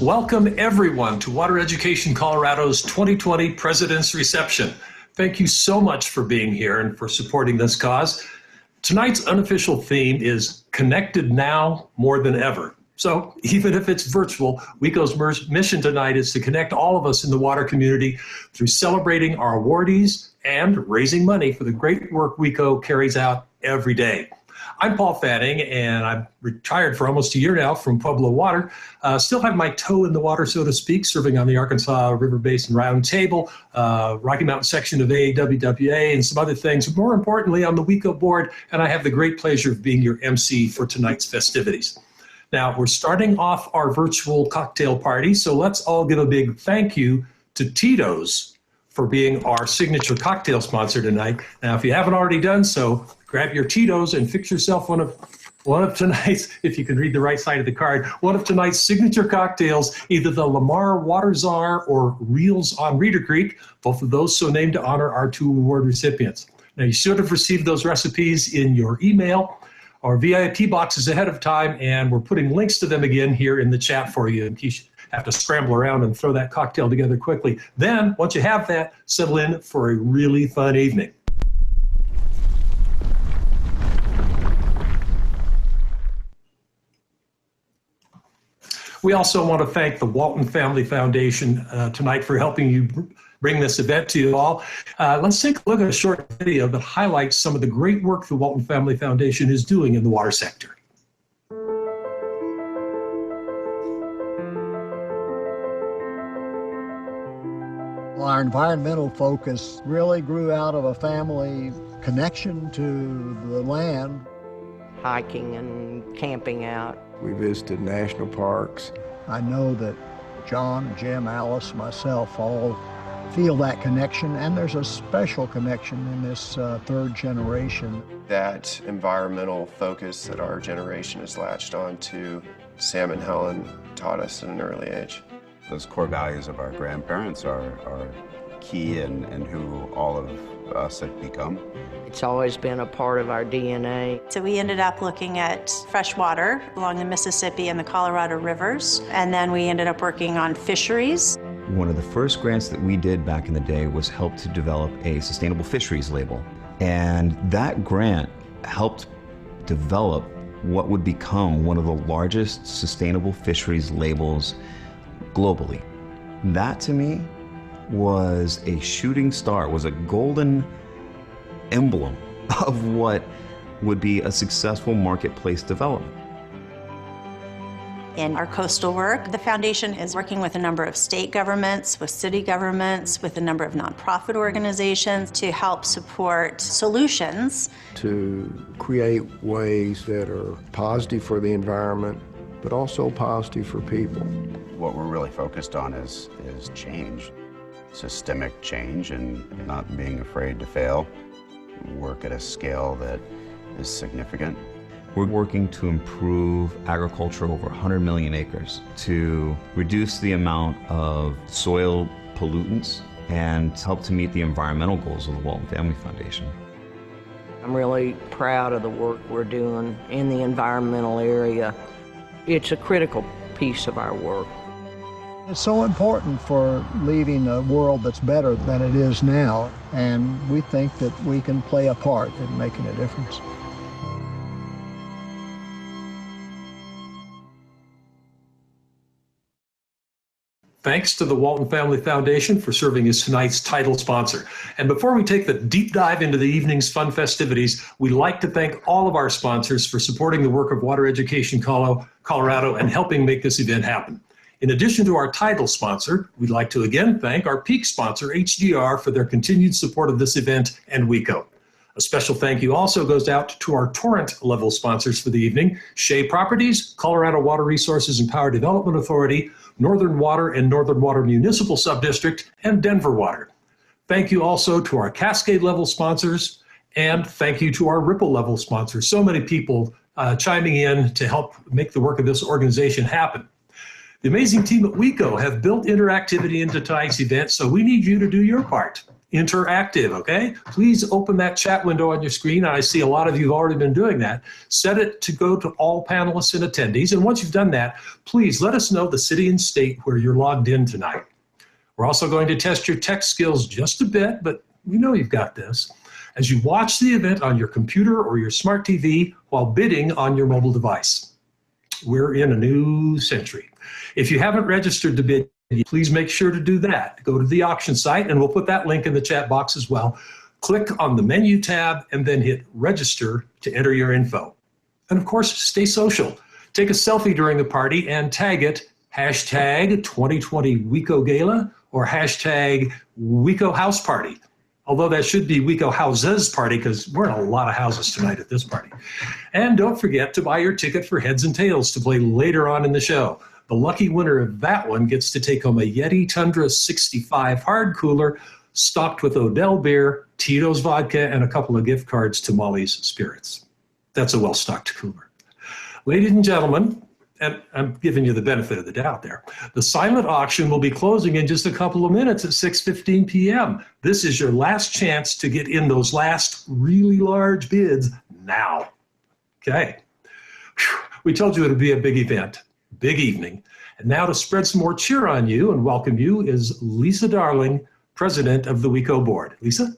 Welcome everyone to Water Education Colorado's 2020 President's Reception. Thank you so much for being here and for supporting this cause. Tonight's unofficial theme is Connected Now More Than Ever. So even if it's virtual, WEco's mission tonight is to connect all of us in the water community through celebrating our awardees and raising money for the great work WEco carries out every day. I'm Paul Fanning, and I'm retired for almost a year now from Pueblo Water. Still have my toe in the water, so to speak, serving on the Arkansas River Basin Roundtable, Rocky Mountain section of AWWA, and some other things. More importantly, on the WEco board, and I have the great pleasure of being your MC for tonight's festivities. Now, we're starting off our virtual cocktail party, so let's all give a big thank you to Tito's for being our signature cocktail sponsor tonight. Now, if you haven't already done so, grab your Tito's and fix yourself one of tonight's, if you can read the right side of the card, one of tonight's signature cocktails, either the Lamar Water Czar or Reels on Reeder Creek, both of those so named to honor our two award recipients. Now, you should have received those recipes in your email or VIP boxes ahead of time, and we're putting links to them again here in the chat for you in case you have to scramble around and throw that cocktail together quickly. Then, once you have that, settle in for a really fun evening. We also want to thank the Walton Family Foundation tonight for helping you bring this event to you all. Let's take a look at a short video that highlights some of the great work the Walton Family Foundation is doing in the water sector. Our environmental focus really grew out of a family connection to the land. Hiking and camping out. We visited national parks. I know that John, Jim, Alice, myself all feel that connection, and there's a special connection in this third generation. That environmental focus that our generation has latched on to, Sam and Helen taught us at an early age. Those core values of our grandparents are key in who all of us have become. It's always been a part of our DNA. So we ended up looking at fresh water along the Mississippi and the Colorado rivers, and then we ended up working on fisheries. One of the first grants that we did back in the day was help to develop a sustainable fisheries label. And that grant helped develop what would become one of the largest sustainable fisheries labels globally. That to me was a shooting star, was a golden emblem of what would be a successful marketplace development. In our coastal work, the foundation is working with a number of state governments, with city governments, with a number of nonprofit organizations to help support solutions. To create ways that are positive for the environment, but also positive for people. What we're really focused on is change, systemic change, and not being afraid to fail. Work at a scale that is significant. We're working to improve agriculture over 100 million acres, to reduce the amount of soil pollutants and help to meet the environmental goals of the Walton Family Foundation. I'm really proud of the work we're doing in the environmental area. It's a critical piece of our work. It's so important for leaving a world that's better than it is now, and we think that we can play a part in making a difference. Thanks to the Walton Family Foundation for serving as tonight's title sponsor. And before we take the deep dive into the evening's fun festivities, we'd like to thank all of our sponsors for supporting the work of Water Education Colorado and helping make this event happen. In addition to our title sponsor, we'd like to again thank our peak sponsor, HDR, for their continued support of this event and WEco. A special thank you also goes out to our torrent level sponsors for the evening, Shea Properties, Colorado Water Resources and Power Development Authority, Northern Water and Northern Water Municipal Subdistrict, and Denver Water. Thank you also to our Cascade level sponsors, and thank you to our Ripple level sponsors. So many people chiming in to help make the work of this organization happen. The amazing team at WEco have built interactivity into tonight's event, so we need you to do your part. interactive, okay? Please open that chat window on your screen. I see a lot of you have already been doing that. Set it to go to all panelists and attendees. And once you've done that, please let us know the city and state where you're logged in tonight. We're also going to test your tech skills just a bit, but we know you've got this, as you watch the event on your computer or your smart TV while bidding on your mobile device. We're in a new century. If you haven't registered to bid, please make sure to do that. Go to the auction site, and we'll put that link in the chat box as well. Click on the menu tab and then hit register to enter your info. And of course, stay social. Take a selfie during the party and tag it hashtag 2020 WEco Gala or hashtag WEco House Party. Although that should be WEco Houses Party, because we're in a lot of houses tonight at this party. And don't forget to buy your ticket for Heads and Tails to play later on in the show. The lucky winner of that one gets to take home a Yeti Tundra 65 hard cooler stocked with Odell beer, Tito's vodka, and a couple of gift cards to Molly's Spirits. That's a well-stocked cooler. Ladies and gentlemen, and I'm giving you the benefit of the doubt there, the silent auction will be closing in just a couple of minutes at 6:15 p.m. This is your last chance to get in those last really large bids now. Okay. We told you it would be a big event. Big evening. And now to spread some more cheer on you and welcome you is Lisa Darling, President of the WEco Board. Lisa?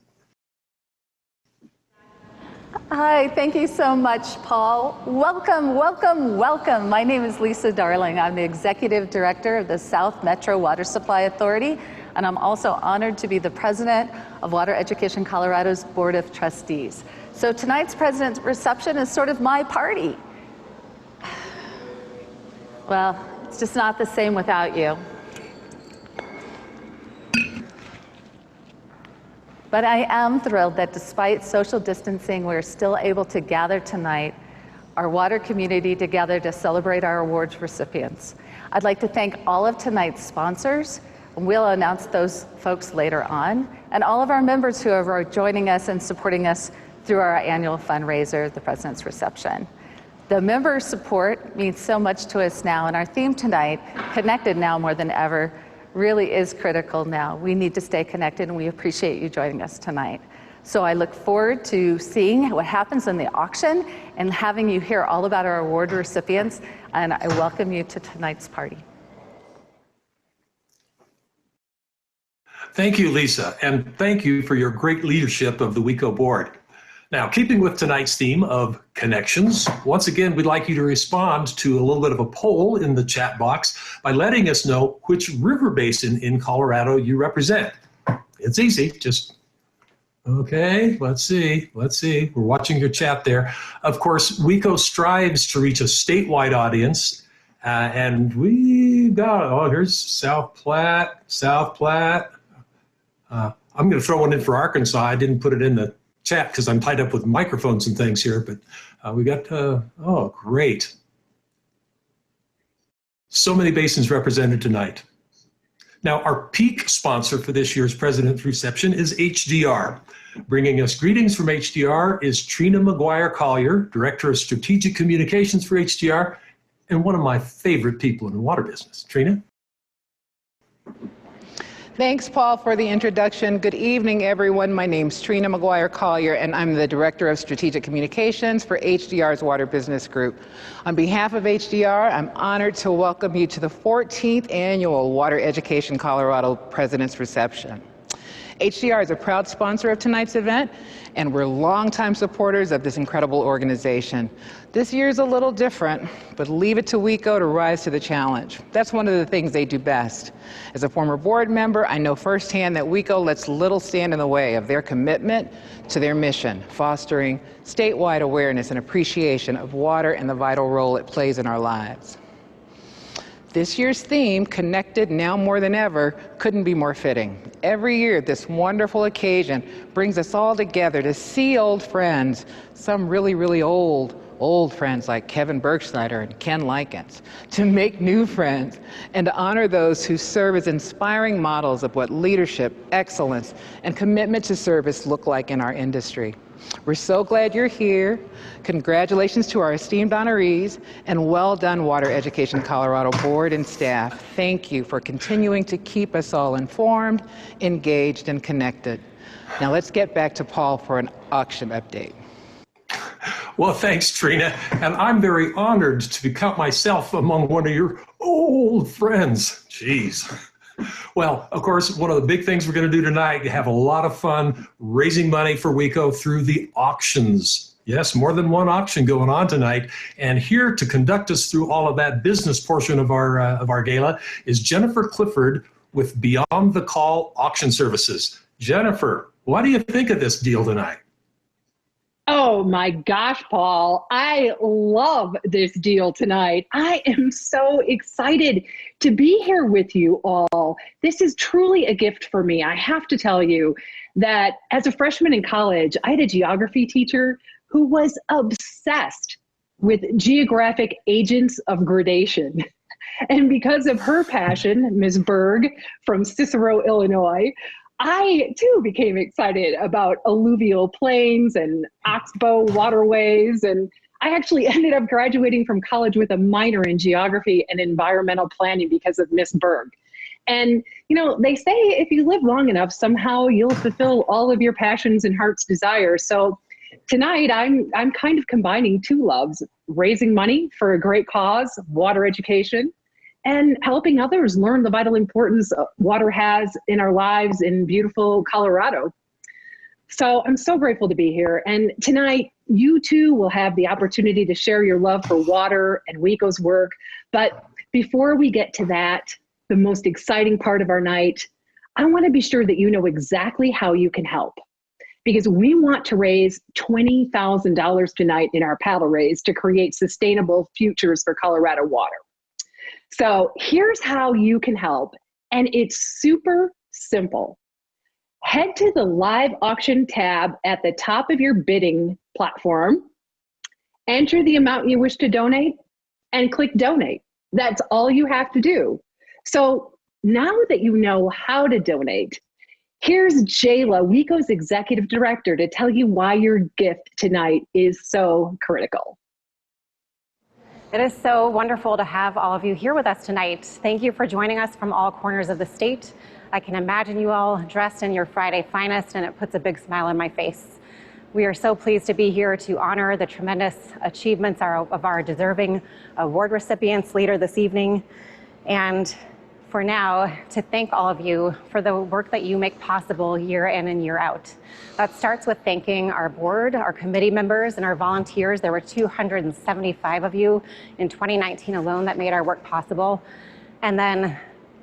Hi, thank you so much, Paul. Welcome, welcome, welcome. My name is Lisa Darling. I'm the Executive Director of the South Metro Water Supply Authority, and I'm also honored to be the President of Water Education Colorado's Board of Trustees. So tonight's President's reception is sort of my party. Well, it's just not the same without you. But I am thrilled that despite social distancing, we're still able to gather tonight, our water community together to celebrate our awards recipients. I'd like to thank all of tonight's sponsors, and we'll announce those folks later on, and all of our members who are joining us and supporting us through our annual fundraiser, the President's Reception. The member support means so much to us now, and our theme tonight, Connected Now More Than Ever, really is critical now. We need to stay connected, and we appreciate you joining us tonight. So I look forward to seeing what happens in the auction and having you hear all about our award recipients, and I welcome you to tonight's party. Thank you, Lisa, and thank you for your great leadership of the WEco Board. Now, keeping with tonight's theme of connections, once again, we'd like you to respond to a little bit of a poll in the chat box by letting us know which river basin in Colorado you represent. It's easy, just, okay, let's see. We're watching your chat there. Of course, WEco strives to reach a statewide audience, and we got, oh, here's South Platte. I'm going to throw one in for Arkansas. I didn't put it in the chat because I'm tied up with microphones and things here, but we got, oh, great. So many basins represented tonight. Now, our peak sponsor for this year's President's Reception is HDR. Bringing us greetings from HDR is Trina McGuire Collier, Director of Strategic Communications for HDR, and one of my favorite people in the water business. Trina? Thanks, Paul, for the introduction. Good evening, everyone. My name's Trina McGuire Collier, and I'm the Director of Strategic Communications for HDR's Water Business Group. On behalf of HDR, I'm honored to welcome you to the 14th Annual Water Education Colorado President's Reception. HDR is a proud sponsor of tonight's event, and we're longtime supporters of this incredible organization. This year is a little different, but leave it to WEco to rise to the challenge. That's one of the things they do best. As a former board member, I know firsthand that WEco lets little stand in the way of their commitment to their mission, fostering statewide awareness and appreciation of water and the vital role it plays in our lives. This year's theme, Connected Now More Than Ever, couldn't be more fitting. Every year, this wonderful occasion brings us all together to see old friends, some really, really old friends like Kevin Bergschneider and Ken Likens, to make new friends, and to honor those who serve as inspiring models of what leadership, excellence, and commitment to service look like in our industry. We're so glad you're here. Congratulations to our esteemed honorees, and well done, Water Education Colorado Board and staff. Thank you for continuing to keep us all informed, engaged, and connected. Now let's get back to Paul for an auction update. Well, thanks, Trina. And I'm very honored to count myself among one of your old friends. Jeez. Well, of course, one of the big things we're going to do tonight, have a lot of fun raising money for WEco through the auctions. Yes, more than one auction going on tonight. And here to conduct us through all of that business portion of our gala is Jennifer Clifford with Beyond the Call Auction Services. Jennifer, what do you think of this deal tonight? Oh my gosh, Paul, I love this deal tonight. I am so excited to be here with you all. This is truly a gift for me. I have to tell you that as a freshman in college, I had a geography teacher who was obsessed with geographic agents of gradation. And because of her passion, Ms. Berg from Cicero, Illinois, I too became excited about alluvial plains and oxbow waterways, and I actually ended up graduating from college with a minor in geography and environmental planning because of Miss Berg. And you know, they say if you live long enough, somehow you'll fulfill all of your passions and heart's desires. So tonight I'm kind of combining two loves: raising money for a great cause, water education, and helping others learn the vital importance water has in our lives in beautiful Colorado. So I'm so grateful to be here. And tonight, you too will have the opportunity to share your love for water and WEco's work. But before we get to that, the most exciting part of our night, I want to be sure that you know exactly how you can help. Because we want to raise $20,000 tonight in our paddle raise to create sustainable futures for Colorado water. So here's how you can help, and it's super simple. Head to the live auction tab at the top of your bidding platform, enter the amount you wish to donate, and click donate. That's all you have to do. So now that you know how to donate, here's Jayla, WEco's executive director, to tell you why your gift tonight is so critical. It is so wonderful to have all of you here with us tonight. Thank you for joining us from all corners of the state. I can imagine you all dressed in your Friday finest, and it puts a big smile on my face. We are so pleased to be here to honor the tremendous achievements of our deserving award recipients later this evening. And for now, to thank all of you for the work that you make possible year in and year out. That starts with thanking our board, our committee members, and our volunteers. There were 275 of you in 2019 alone that made our work possible. And then,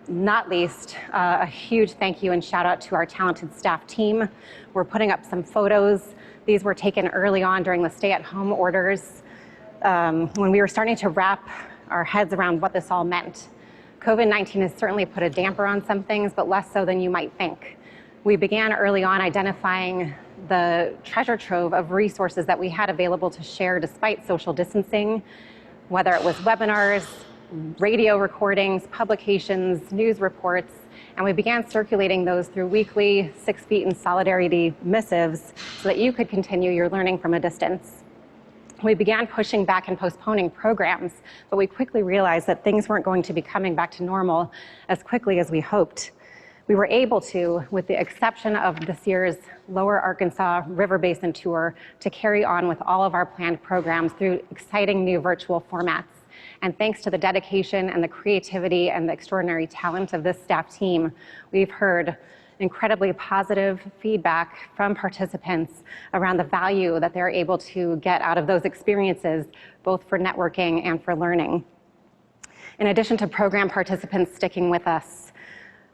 not least, a huge thank you and shout out to our talented staff team. We're putting up some photos. These were taken early on during the stay-at-home orders when we were starting to wrap our heads around what this all meant. COVID-19 has certainly put a damper on some things, but less so than you might think. We began early on identifying the treasure trove of resources that we had available to share despite social distancing, whether it was webinars, radio recordings, publications, news reports, and we began circulating those through weekly 6 Feet in Solidarity missives so that you could continue your learning from a distance. We began pushing back and postponing programs, but we quickly realized that things weren't going to be coming back to normal as quickly as we hoped. We were able to, with the exception of this year's Lower Arkansas River Basin Tour, to carry on with all of our planned programs through exciting new virtual formats. And thanks to the dedication and the creativity and the extraordinary talent of this staff team, we've heard incredibly positive feedback from participants around the value that they're able to get out of those experiences, both for networking and for learning. In addition to program participants sticking with us,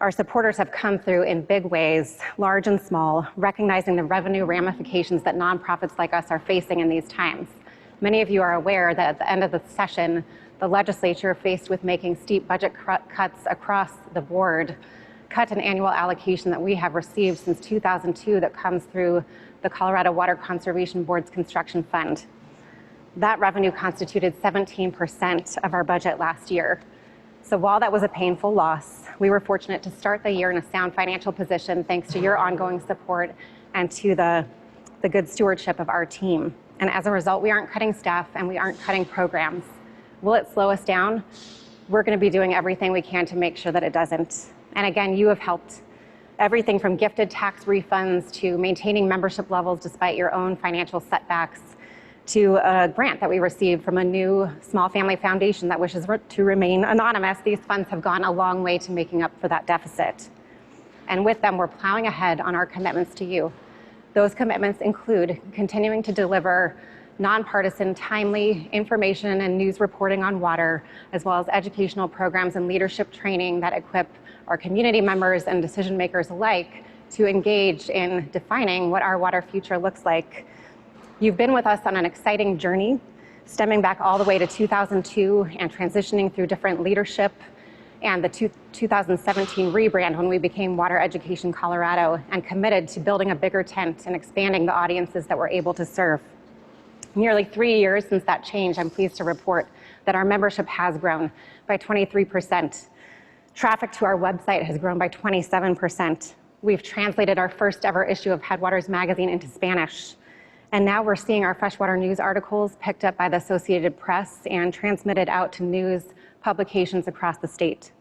our supporters have come through in big ways, large and small, recognizing the revenue ramifications that nonprofits like us are facing in these times. Many of you are aware that at the end of the session, the legislature, faced with making steep budget cuts across the board, cut an annual allocation that we have received since 2002 that comes through the Colorado Water Conservation Board's construction fund. That revenue constituted 17% of our budget last year. So while that was a painful loss, we were fortunate to start the year in a sound financial position thanks to your ongoing support and to the the good stewardship of our team. And as a result, we aren't cutting staff and we aren't cutting programs. Will it slow us down? We're going to be doing everything we can to make sure that it doesn't. And again, you have helped. Everything from gifted tax refunds to maintaining membership levels despite your own financial setbacks, to a grant that we received from a new small family foundation that wishes to remain anonymous. These funds have gone a long way to making up for that deficit. And with them, we're plowing ahead on our commitments to you. Those commitments include continuing to deliver nonpartisan, timely information and news reporting on water, as well as educational programs and leadership training that equip our community members and decision makers alike to engage in defining what our water future looks like. You've been with us on an exciting journey, stemming back all the way to 2002 and transitioning through different leadership and the 2017 rebrand when we became Water Education Colorado, and committed to building a bigger tent and expanding the audiences that we're able to serve. Nearly 3 years since that change, I'm pleased to report that our membership has grown by 23%. Traffic to our website has grown by 27%. We've translated our first ever issue of Headwaters magazine into Spanish. And now we're seeing our freshwater news articles picked up by the Associated Press and transmitted out to news publications across the state.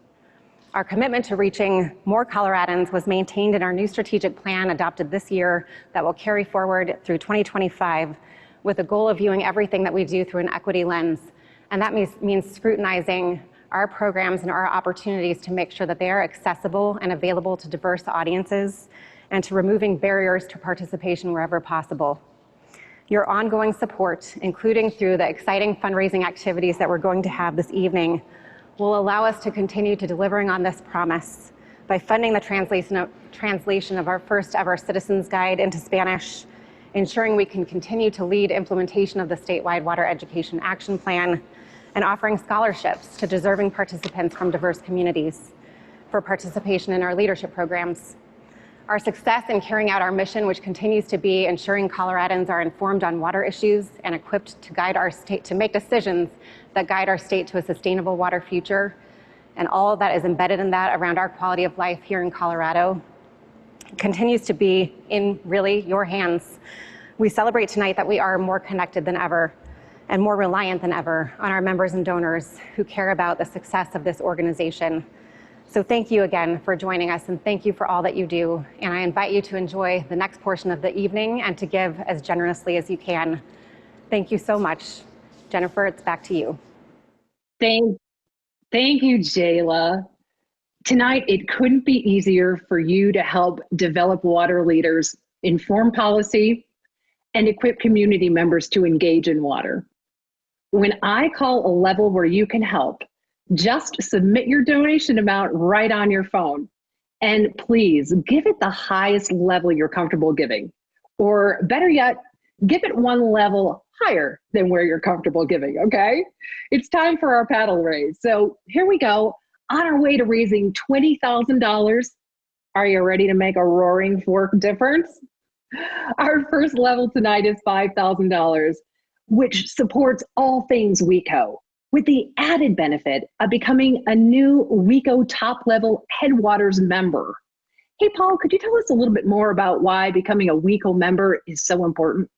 Our commitment to reaching more Coloradans was maintained in our new strategic plan adopted this year that will carry forward through 2025 with the goal of viewing everything that we do through an equity lens. And that means scrutinizing our programs and our opportunities to make sure that they are accessible and available to diverse audiences, and to removing barriers to participation wherever possible. Your ongoing support, including through the exciting fundraising activities that we're going to have this evening, will allow us to continue to delivering on this promise by funding the translation of our first ever Citizens Guide into Spanish, ensuring we can continue to lead implementation of the statewide Water Education Action Plan, and offering scholarships to deserving participants from diverse communities for participation in our leadership programs. Our success in carrying out our mission, which continues to be ensuring Coloradans are informed on water issues and equipped to guide our state to make decisions that guide our state to a sustainable water future, and all that is embedded in that around our quality of life here in Colorado, continues to be in really your hands. We celebrate tonight that we are more connected than ever and more reliant than ever on our members and donors who care about the success of this organization. So thank you again for joining us, and thank you for all that you do. And I invite you to enjoy the next portion of the evening and to give as generously as you can. Thank you so much. Jennifer, it's back to you. Thank you, Jayla. Tonight, it couldn't be easier for you to help develop water leaders, inform policy, and equip community members to engage in water. When I call a level where you can help, just submit your donation amount right on your phone. And please give it the highest level you're comfortable giving. Or better yet, give it one level higher than where you're comfortable giving, okay? It's time for our paddle raise. So here we go, on our way to raising $20,000. Are you ready to make a roaring fork difference? Our first level tonight is $5,000, which supports all things WEco, with the added benefit of becoming a new WEco top-level Headwaters member. Hey, Paul, could you tell us a little bit more about why becoming a WEco member is so important?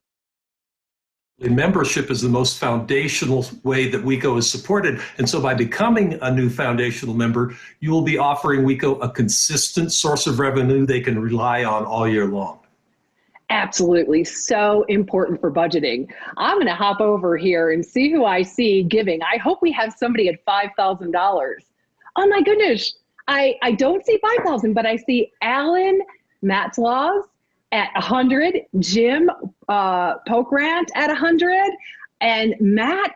The membership is the most foundational way that WEco is supported. And so by becoming a new foundational member, you will be offering WEco a consistent source of revenue they can rely on all year long. Absolutely, so important for budgeting. I'm going to hop over here and see who I see giving. I hope we have somebody at $5,000. Oh my goodness, I don't see 5,000, but I see Alan Matzlaws at 100, Jim Pokrant at 100, and Matt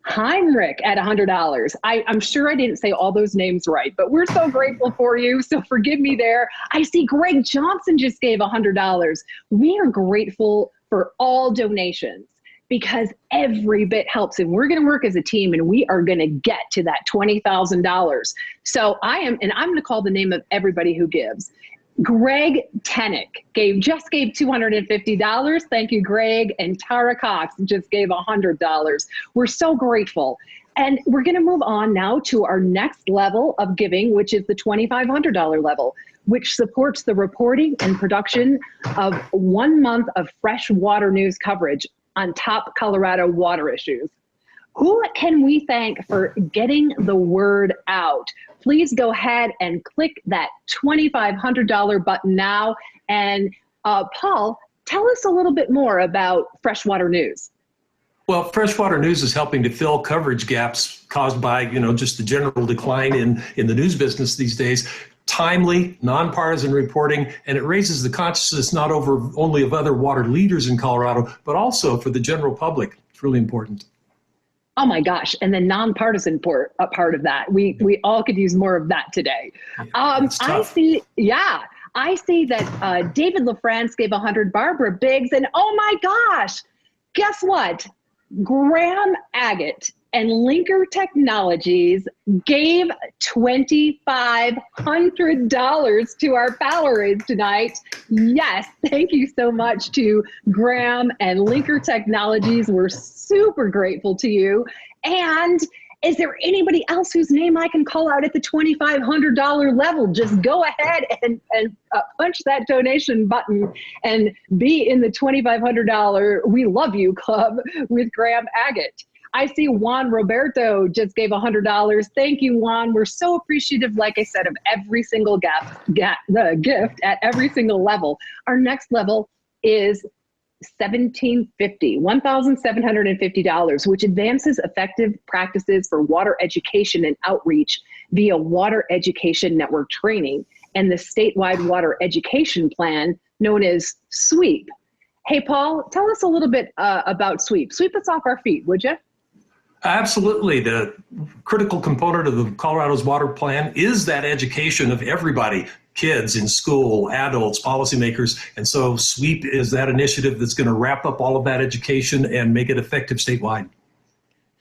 Heinrich at $100. I'm sure I didn't say all those names right, but we're so grateful for you, so forgive me there. I see Greg Johnson just gave $100. We are grateful for all donations because every bit helps, and we're gonna work as a team, and we are gonna get to that $20,000. So I'm gonna call the name of everybody who gives. Greg Tenick just gave $250. Thank you, Greg. And Tara Cox just gave $100. We're so grateful. And we're going to move on now to our next level of giving, which is the $2,500 level, which supports the reporting and production of 1 month of fresh water news coverage on top Colorado water issues. Who can we thank for getting the word out? Please go ahead and click that $2,500 button now. And Paul, tell us a little bit more about Freshwater News. Well, Freshwater News is helping to fill coverage gaps caused by, just the general decline in the news business these days. Timely, nonpartisan reporting, and it raises the consciousness not only of other water leaders in Colorado, but also for the general public. It's really important. Oh my gosh, and the nonpartisan part of that. We all could use more of that today. I see that David LaFrance gave 100, Barbara Biggs, and oh my gosh, guess what? Graham Agate and Linker Technologies gave $2,500 to our Powerade tonight. Yes, thank you so much to Graham and Linker Technologies. We're super grateful to you. And is there anybody else whose name I can call out at the $2,500 level? Just go ahead and punch that donation button and be in the $2,500 We Love You Club with Graham Agate. I see Juan Roberto just gave $100. Thank you, Juan. We're so appreciative, like I said, of every single gift at every single level. Our next level is $1,750, which advances effective practices for water education and outreach via Water Education Network training and the statewide water education plan known as SWEEP. Hey, Paul, tell us a little bit about SWEEP. Sweep us off our feet, would you? Absolutely. The critical component of the Colorado's water plan is that education of everybody, kids in school, adults, policymakers. And so SWEEP is that initiative that's going to wrap up all of that education and make it effective statewide.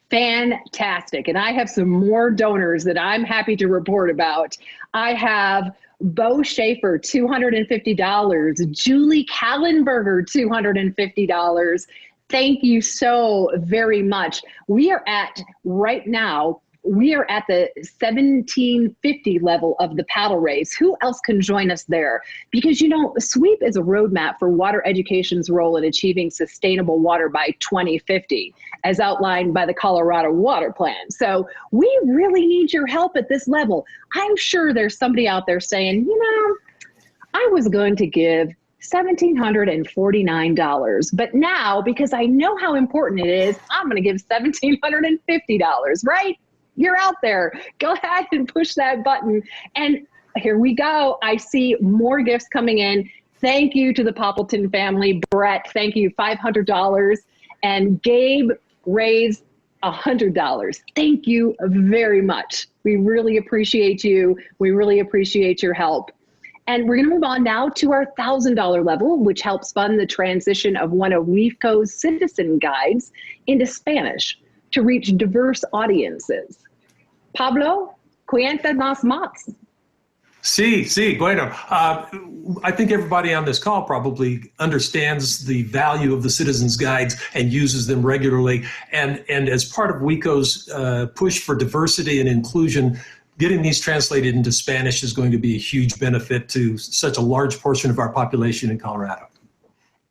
Fantastic. And I have some more donors that I'm happy to report about. I have Bo Schaefer, $250. Julie Kallenberger, $250. Thank you so very much. We are at, right now, we are at the 1750 level of the paddle race. Who else can join us there? Because, SWEEP is a roadmap for water education's role in achieving sustainable water by 2050, as outlined by the Colorado Water Plan. So we really need your help at this level. I'm sure there's somebody out there saying, I was going to give $1,749. But now, because I know how important it is, I'm going to give $1,750, right? You're out there. Go ahead and push that button. And here we go. I see more gifts coming in. Thank you to the Poppleton family. Brett, thank you, $500. And Gabe raised $100. Thank you very much. We really appreciate you. We really appreciate your help. And we're going to move on now to our $1,000 level, which helps fund the transition of one of WEco's citizen guides into Spanish to reach diverse audiences. Pablo, cuéntanos más. Sí, bueno. I think everybody on this call probably understands the value of the Citizens Guides and uses them regularly. And as part of WEco's push for diversity and inclusion, getting these translated into Spanish is going to be a huge benefit to such a large portion of our population in Colorado.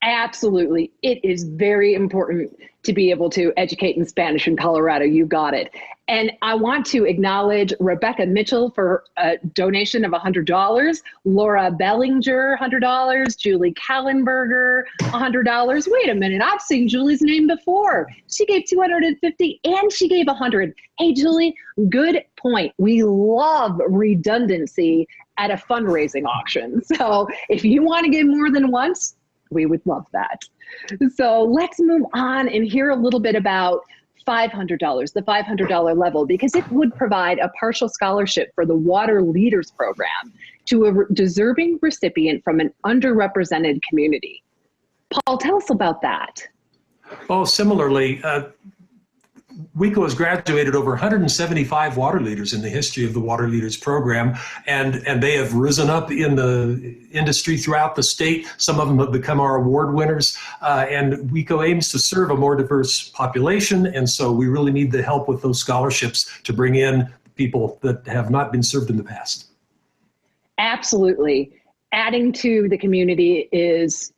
Absolutely. It is very important to be able to educate in Spanish in Colorado. You got it. And I want to acknowledge Rebecca Mitchell for a donation of $100, Laura Bellinger, $100, Julie Kallenberger, $100. Wait a minute, I've seen Julie's name before. She gave $250 and she gave $100. Hey, Julie, good point. We love redundancy at a fundraising auction. So if you want to give more than once, we would love that. So let's move on and hear a little bit about $500, the $500 level, because it would provide a partial scholarship for the Water Leaders Program to a deserving recipient from an underrepresented community. Paul, tell us about that. Well, similarly, WEco has graduated over 175 water leaders in the history of the Water Leaders Program, and they have risen up in the industry throughout the state. Some of them have become our award winners, and WEco aims to serve a more diverse population, and so we really need the help with those scholarships to bring in people that have not been served in the past. Absolutely. Adding to the community is,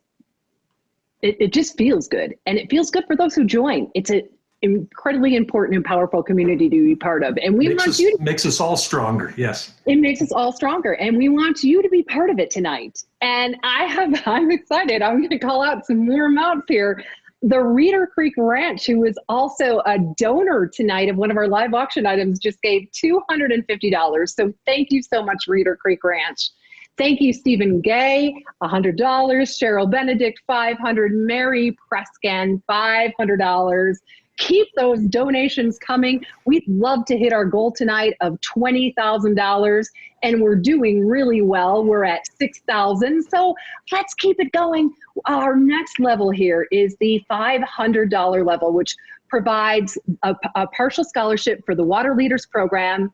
it just feels good. And it feels good for those who join. It's an incredibly important and powerful community to be part of. And we want you to, makes us all stronger. Yes. it makes us all stronger. And we want you to be part of it tonight. And I'm excited. I'm going to call out some more amounts here. The Reeder Creek Ranch, who is also a donor tonight of one of our live auction items, just gave $250. So thank you so much, Reeder Creek Ranch. Thank you, Stephen Gay, $100. Cheryl Benedict, $500. Mary Prescan, $500. Keep those donations coming. We'd love to hit our goal tonight of $20,000, and we're doing really well. We're at $6,000, so let's keep it going. Our next level here is the $500 level, which provides a partial scholarship for the Water Leaders Program.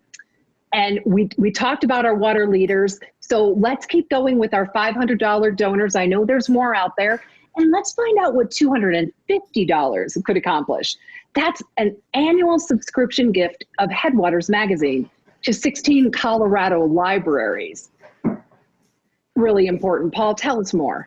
And we talked about our water leaders, so let's keep going with our $500 donors. I know there's more out there. And let's find out what $250 could accomplish. That's an annual subscription gift of Headwaters Magazine to 16 Colorado libraries. Really important. Paul, tell us more.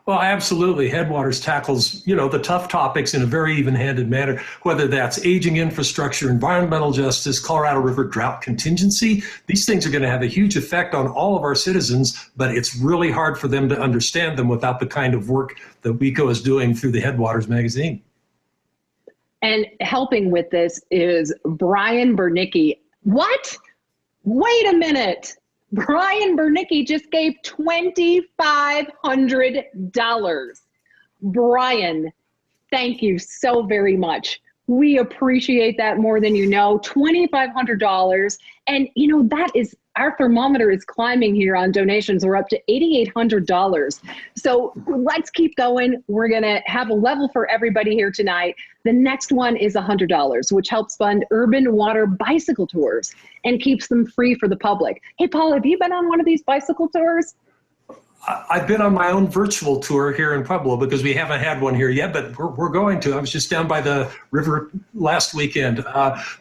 Well, absolutely. Headwaters tackles, the tough topics in a very even-handed manner, whether that's aging infrastructure, environmental justice, Colorado River drought contingency. These things are going to have a huge effect on all of our citizens, but it's really hard for them to understand them without the kind of work that WEco is doing through the Headwaters magazine. And helping with this is Brian Bernicki. What? Wait a minute. Brian Bernicki just gave $2,500. Brian, thank you so very much. We appreciate that more than you know. $2,500. And that is, our thermometer is climbing here on donations. We're up to $8,800. So let's keep going. We're going to have a level for everybody here tonight. The next one is $100, which helps fund urban water bicycle tours and keeps them free for the public. Hey, Paul, have you been on one of these bicycle tours? I've been on my own virtual tour here in Pueblo because we haven't had one here yet, but we're going to. I was just down by the river last weekend.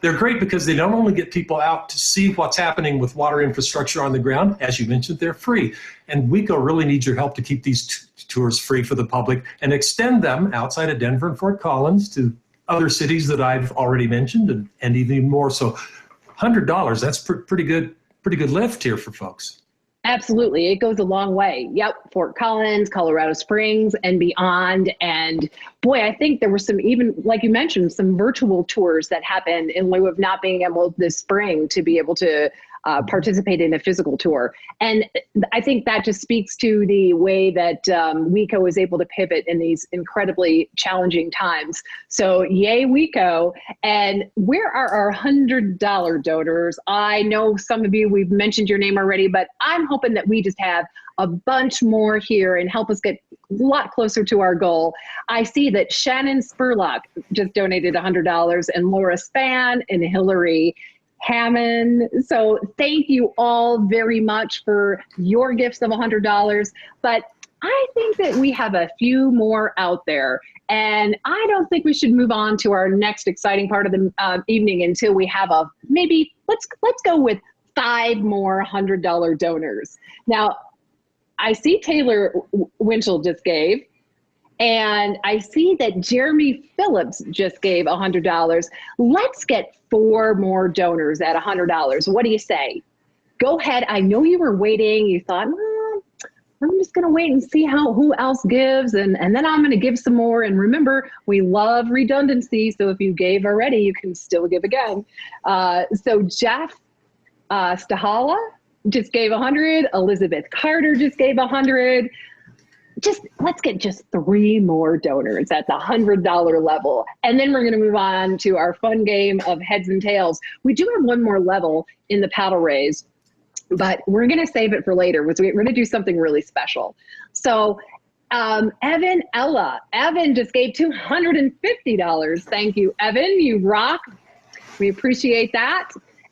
They're great because they don't only get people out to see what's happening with water infrastructure on the ground. As you mentioned, they're free. And WEco really needs your help to keep these tours free for the public and extend them outside of Denver and Fort Collins to other cities that I've already mentioned and even more. So $100, that's pretty good lift here for folks. Absolutely. It goes a long way. Yep. Fort Collins, Colorado Springs, and beyond. And boy, I think there were some, even like you mentioned, some virtual tours that happened in lieu of not being able this spring to be able to participate in a physical tour. And I think that just speaks to the way that WEco is able to pivot in these incredibly challenging times. So yay, WEco. And where are our $100 donors? I know some of you, we've mentioned your name already, but I'm hoping that we just have a bunch more here and help us get a lot closer to our goal. I see that Shannon Spurlock just donated $100 and Laura Spann and Hillary Hammond. So thank you all very much for your gifts of $100. But I think that we have a few more out there, and I don't think we should move on to our next exciting part of the evening until we have let's go with 5 more $100 donors. Now, I see Taylor Winchell just gave, and I see that Jeremy Phillips just gave $100. Let's get 4 more donors at $100. What do you say? Go ahead. I know you were waiting. You thought, I'm just going to wait and see who else gives, and then I'm going to give some more. And remember, we love redundancy. So if you gave already, you can still give again. So Jeff Stahala just gave 100. Elizabeth Carter just gave 100. Let's get just 3 more donors at the $100 level. And then we're going to move on to our fun game of heads and tails. We do have one more level in the paddle raise, but we're going to save it for later. We're going to do something really special. So Evan just gave $250. Thank you, Evan. You rock. We appreciate that.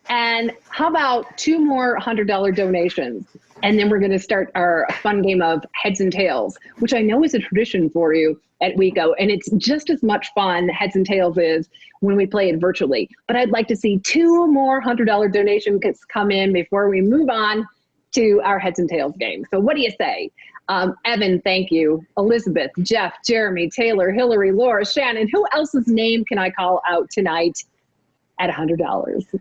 And how about 2 more $100 donations? And then we're going to start our fun game of heads and tails, which I know is a tradition for you at WEco. And it's just as much fun, heads and tails is, when we play it virtually. But I'd like to see 2 more $100 donations come in before we move on to our heads and tails game. So what do you say? Evan, thank you. Elizabeth, Jeff, Jeremy, Taylor, Hillary, Laura, Shannon. Who else's name can I call out tonight at $100?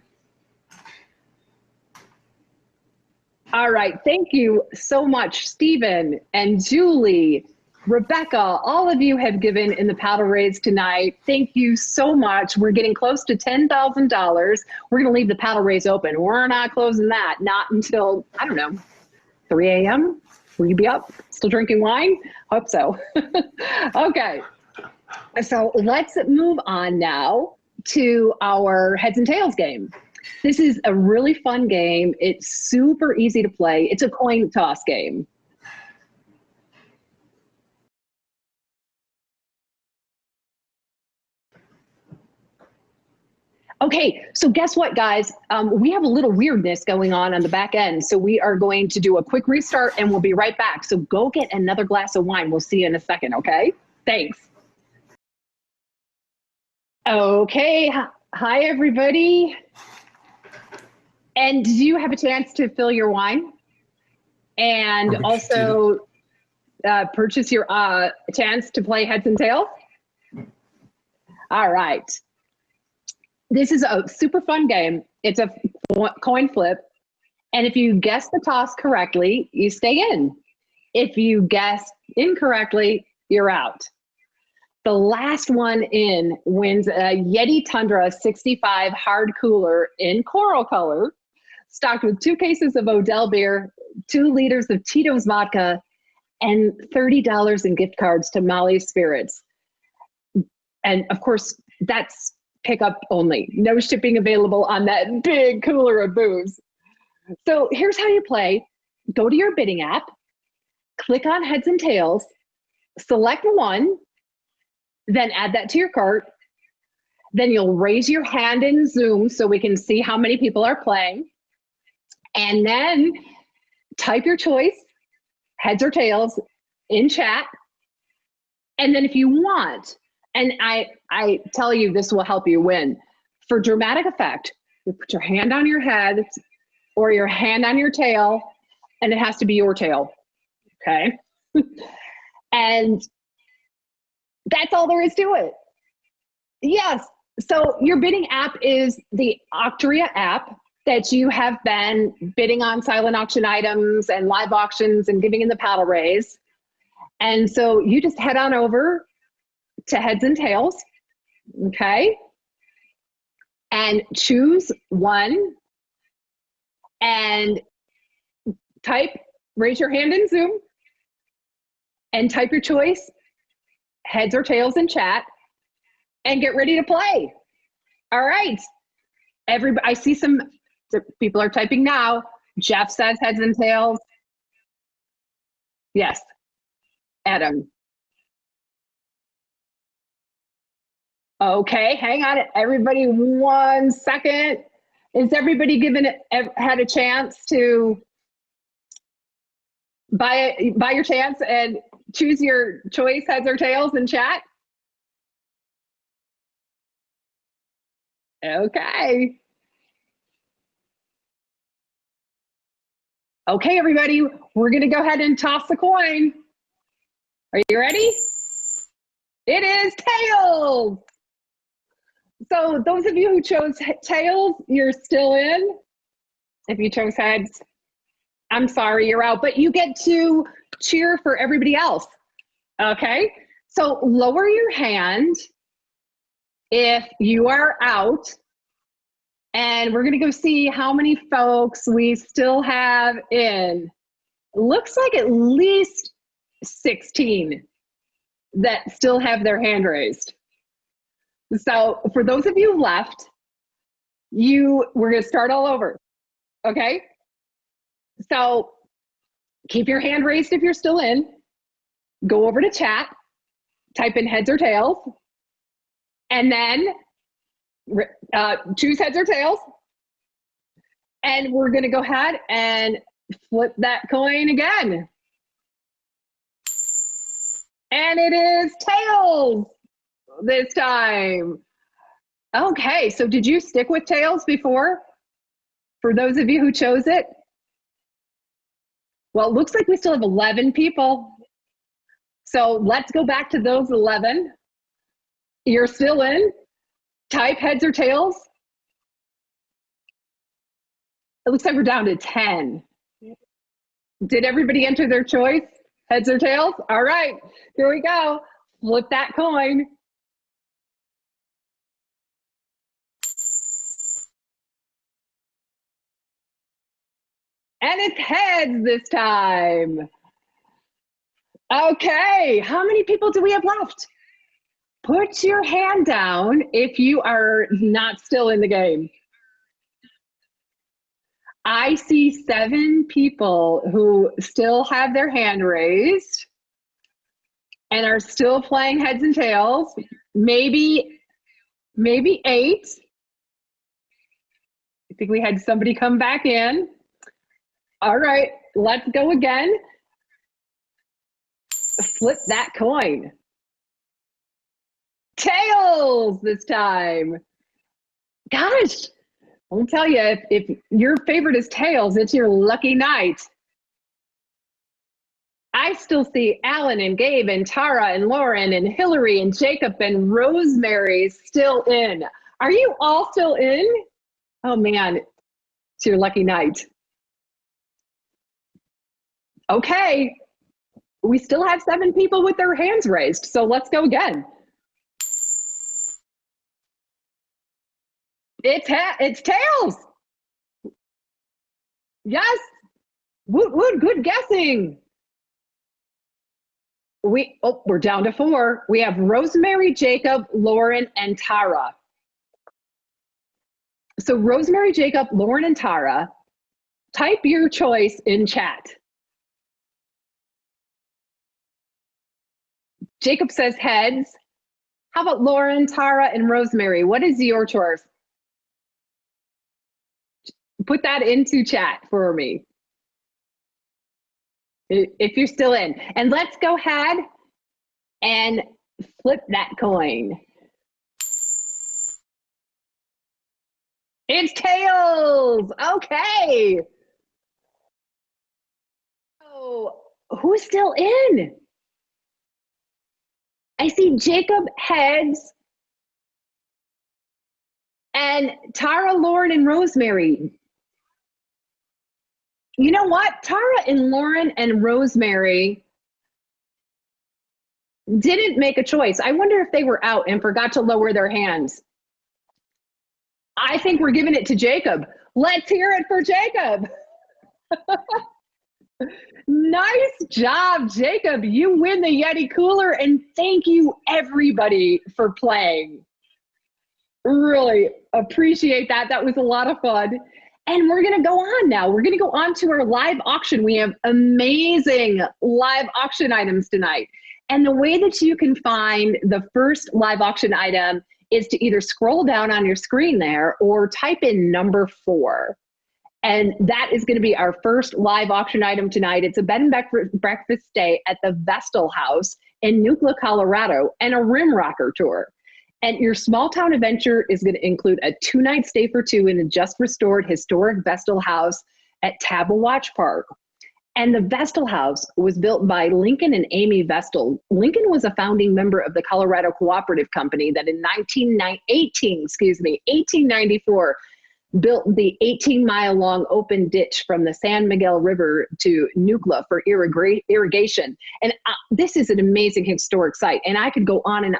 All right, thank you so much, Stephen and Julie, Rebecca, all of you have given in the paddle raise tonight. Thank you so much. We're getting close to $10,000. We're gonna leave the paddle raise open. We're not closing that, not until, I don't know, 3 a.m.? Will you be up, still drinking wine? Hope so. Okay, so let's move on now to our heads and tails game. This is a really fun game. It's super easy to play. It's a coin toss game. Okay, so guess what, guys? We have a little weirdness going on the back end. So we are going to do a quick restart and we'll be right back. So go get another glass of wine. We'll see you in a second, okay? Thanks. Okay, hi everybody. And did you have a chance to fill your wine? And also purchase your chance to play heads and tails? All right. This is a super fun game. It's a coin flip. And if you guess the toss correctly, you stay in. If you guess incorrectly, you're out. The last one in wins a Yeti Tundra 65 hard cooler in coral color, stocked with 2 cases of Odell beer, 2 liters of Tito's vodka, and $30 in gift cards to Molly's Spirits. And of course, that's pickup only. No shipping available on that big cooler of booze. So here's how you play. Go to your bidding app, click on heads and tails, select one, then add that to your cart. Then you'll raise your hand in Zoom so we can see how many people are playing. And then type your choice, heads or tails, in chat. And then if you want, and I tell you this will help you win. For dramatic effect, you put your hand on your head or your hand on your tail, and it has to be your tail, okay? And that's all there is to it. Yes, so your bidding app is the Octria app that you have been bidding on silent auction items and live auctions and giving in the paddle raise. And so you just head on over to heads and tails, okay? And choose one and type, raise your hand in Zoom and type your choice, heads or tails in chat, and get ready to play. All right, everybody, I see some people are typing now. Jeff says heads and tails. Yes, Adam. Okay, hang on, everybody, 1 second. Is everybody had a chance to buy your chance and choose your choice, heads or tails, in chat? Okay. Okay, everybody, we're gonna go ahead and toss the coin. Are you ready? It is tails. So those of you who chose tails, you're still in. If you chose heads, I'm sorry, you're out, but you get to cheer for everybody else, okay? So lower your hand if you are out, and we're gonna go see how many folks we still have in. Looks like at least 16 that still have their hand raised. So for those of you left, we're gonna start all over, okay? So keep your hand raised if you're still in. Go over to chat, type in heads or tails, and then choose heads or tails. And we're gonna go ahead and flip that coin again. And it is tails this time. Okay, so did you stick with tails before? For those of you who chose it? Well, it looks like we still have 11 people. So let's go back to those 11. You're still in. Type heads or tails. It looks like we're down to 10. Did everybody enter their choice? Heads or tails? All right, here we go. Flip that coin. And it's heads this time. Okay, how many people do we have left? Put your hand down if you are not still in the game. I see 7 people who still have their hand raised and are still playing heads and tails. Maybe 8. I think we had somebody come back in. All right, let's go again. Flip that coin. Tails this time. Gosh, I'll tell you, if your favorite is tails, it's your lucky night. I still see Alan and Gabe and Tara and Lauren and Hillary and Jacob and Rosemary still in. Are you all still in? Oh man, it's your lucky night. Okay, we still have 7 people with their hands raised, so let's go again. It's tails. Yes. Woot, good guessing. We're down to 4. We have Rosemary, Jacob, Lauren, and Tara. So Rosemary, Jacob, Lauren, and Tara, type your choice in chat. Jacob says heads. How about Lauren, Tara, and Rosemary? What is your choice? Put that into chat for me if you're still in. And let's go ahead and flip that coin. It's tails. Okay. So who's still in? I see Jacob heads and Tara, Lauren, and Rosemary. You know what? Tara and Lauren and Rosemary didn't make a choice. I wonder if they were out and forgot to lower their hands. I think we're giving it to Jacob. Let's hear it for Jacob. Nice job, Jacob. You win the Yeti cooler, and thank you everybody for playing. Really appreciate that. That was a lot of fun. And we're going to go on now. We're going to go on to our live auction. We have amazing live auction items tonight. And the way that you can find the first live auction item is to either scroll down on your screen there or type in number 4. And that is going to be our first live auction item tonight. It's a bed and breakfast stay at the Vestal House in Nucla, Colorado, and a rim rocker tour. And your small town adventure is going to include a 2-night stay for 2 in a just restored historic Vestal House at Tabawatch Park. And the Vestal House was built by Lincoln and Amy Vestal. Lincoln was a founding member of the Colorado Cooperative Company that in 1894 built the 18-mile-long open ditch from the San Miguel River to Nucla for irrigation. And this is an amazing historic site. And I could go on,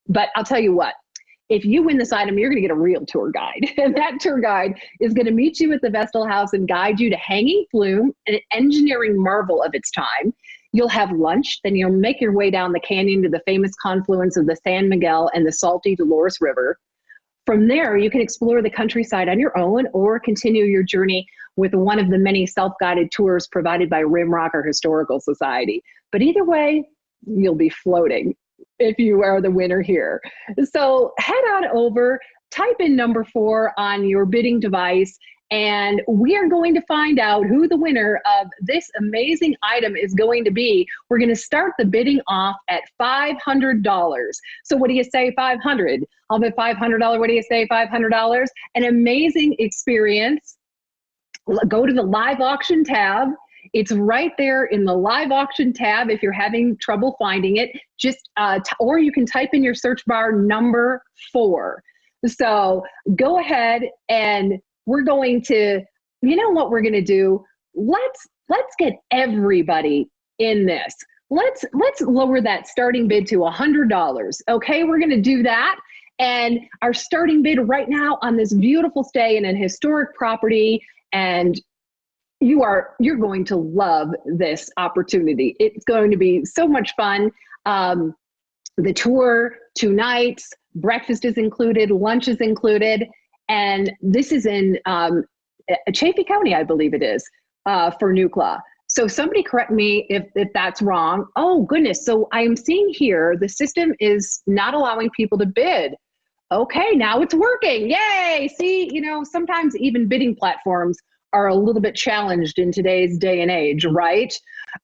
but I'll tell you what, if you win this item, you're going to get a real tour guide. And that tour guide is going to meet you at the Vestal House and guide you to Hanging Flume, an engineering marvel of its time. You'll have lunch, then you'll make your way down the canyon to the famous confluence of the San Miguel and the salty Dolores River. From there, you can explore the countryside on your own or continue your journey with one of the many self-guided tours provided by Rimrocker Historical Society. But either way, you'll be floating if you are the winner here. So head on over, type in number 4 on your bidding device, and we are going to find out who the winner of this amazing item is going to be. We're going to start the bidding off at $500. So what do you say, 500? I'll bet $500. What do you say, $500? An amazing experience. Go to the live auction tab. It's right there in the live auction tab if you're having trouble finding it. Just or you can type in your search bar number 4. So go ahead, and we're going to, you know what we're going to do? Let's get everybody in this. Let's lower that starting bid to $100. Okay, we're going to do that. And our starting bid right now on this beautiful stay in an historic property, and you're going to love this opportunity. It's going to be so much fun. The tour, 2 nights, breakfast is included, lunch is included, and this is in Chaffee County, I believe it is, for Nucla. So somebody correct me if that's wrong. Oh goodness, so I'm seeing here the system is not allowing people to bid. Okay, now it's working, yay! See, you know, sometimes even bidding platforms are a little bit challenged in today's day and age, right?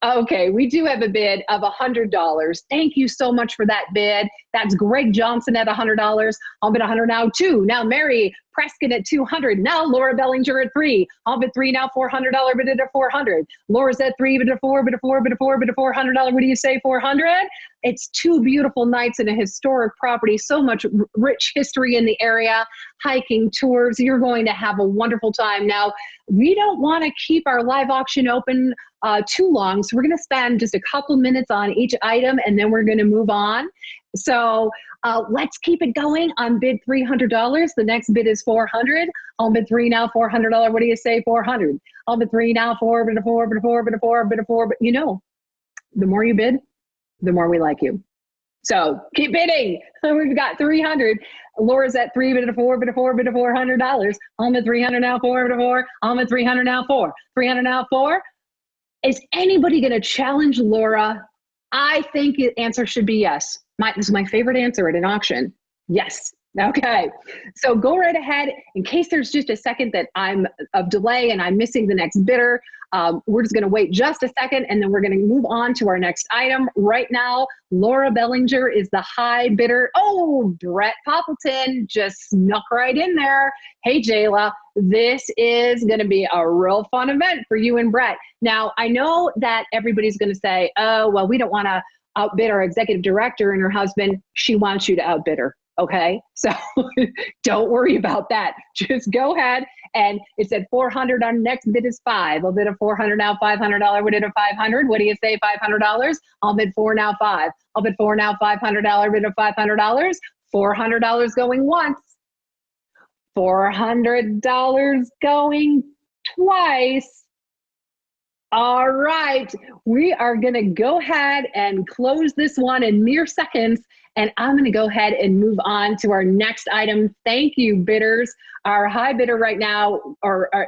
Okay, we do have a bid of $100. Thank you so much for that bid. That's Greg Johnson at $100. I'll bid 100 now, 2. Now Mary Prescott at 200. Now Laura Bellinger at 3. I'll bid 3 now, $400 bid at 400. Laura's at 3, bid at 4, bid at 4, bid at 4, bid at $400. What do you say, 400? It's 2 beautiful nights in a historic property, so much rich history in the area, hiking tours. You're going to have a wonderful time. Now, we don't want to keep our live auction open too long, so we're going to spend just a couple minutes on each item, and then we're going to move on. So let's keep it going on bid $300. The next bid is 400. I'll bid 3 now, $400. What do you say, 400? I'll bid 3 now, 4, bid a 4, bid a 4, bid a 4, bid a 4. But you know, the more you bid, the more we like you. So keep bidding. We've got 300. Laura's at 3, bid a 4, bid a 4, bid a $400. I'm at 300 now, 4, bid a 4. I'm at 300 now, 4. 300 now, 4. Is anybody going to challenge Laura? I think the answer should be yes. This is my favorite answer at an auction. Yes. Okay. So go right ahead. In case there's just a second that I'm of delay and I'm missing the next bidder, we're just going to wait just a second, and then we're going to move on to our next item. Right now, Laura Bellinger is the high bidder. Oh, Brett Poppleton just snuck right in there. Hey, Jayla, this is going to be a real fun event for you and Brett. Now, I know that everybody's going to say, oh, well, we don't want to outbid our executive director and her husband. She wants you to outbid her. Okay, so don't worry about that. Just go ahead, and it said 400. Our next bid is 5. I'll bid a 400 now, $500. We did a 500. What do you say, $500? I'll bid 4 now, 5. I'll bid 4 now, $500. Bid a $500. $400 going once. $400 going twice. All right, we are going to go ahead and close this one in mere seconds, and I'm going to go ahead and move on to our next item. Thank you, bidders. Our high bidder right now,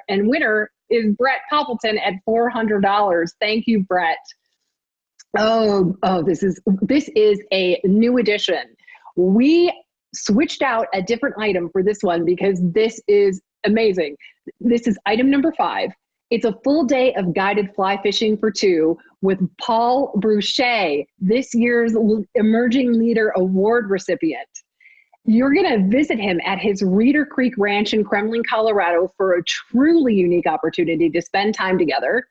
and winner, is Brett Poppleton at $400. Thank you, Brett. Oh, this is a new addition. We switched out a different item for this one because this is amazing. This is item number 5. It's a full day of guided fly fishing for 2 with Paul Bruchet, this year's Emerging Leader Award recipient. You're going to visit him at his Reeder Creek Ranch in Kremlin, Colorado for a truly unique opportunity to spend time together,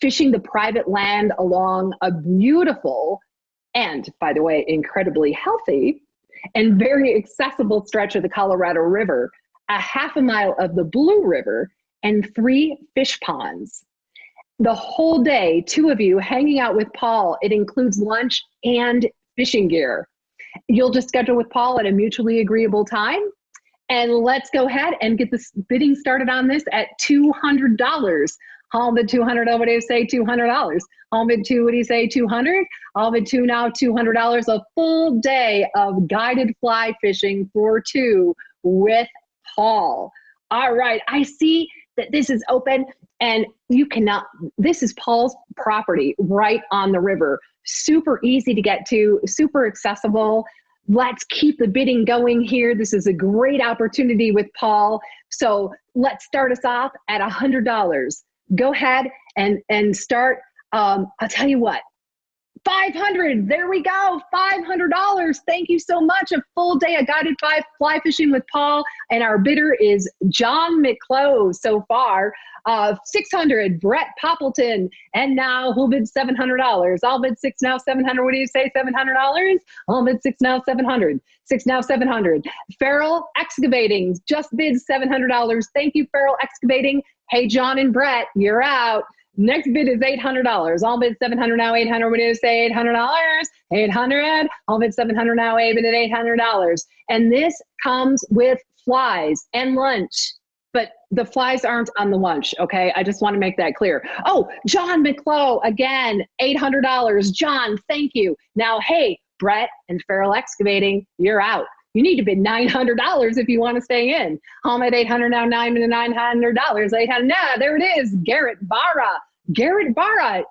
fishing the private land along a beautiful and, by the way, incredibly healthy and very accessible stretch of the Colorado River, a half a mile of the Blue River, and 3 fish ponds. The whole day, 2 of you hanging out with Paul. It includes lunch and fishing gear. You'll just schedule with Paul at a mutually agreeable time. And let's go ahead and get this bidding started on this at $200. I'll bid 200. What do you say? $200. I'll bid 2. What do you say? 200. I'll bid 2 now. $200. A full day of guided fly fishing for 2 with Paul. All right. I see that this is open, and you cannot, this is Paul's property right on the river. Super easy to get to, super accessible. Let's keep the bidding going here. This is a great opportunity with Paul. So let's start us off at $100. Go ahead and start. I'll tell you what, 500. There we go. $500. Thank you so much. A full day of guided fly fishing with Paul. And our bidder is John McClose so far. 600, Brett Poppleton. And now who'll bid $700? I'll bid 6 now, 700. What do you say, $700? I'll bid 6 now, 700. 6 now, 700. Farrell Excavating just bid $700. Thank you, Farrell Excavating. Hey, John and Brett, you're out. Next bid is $800. I'll bid 700 now, 800. What do you say, $800? 800. I'll bid 700 now, bid at $800. And this comes with flies and lunch. But the flies aren't on the lunch, okay? I just want to make that clear. Oh, John McClough, again, $800. John, thank you. Now, hey, Brett and Farrell Excavating, you're out. You need to bid $900 if you want to stay in. I'm at 800 now, $900. 800, nah, there it is, Garrett Barra. Garrett Barra,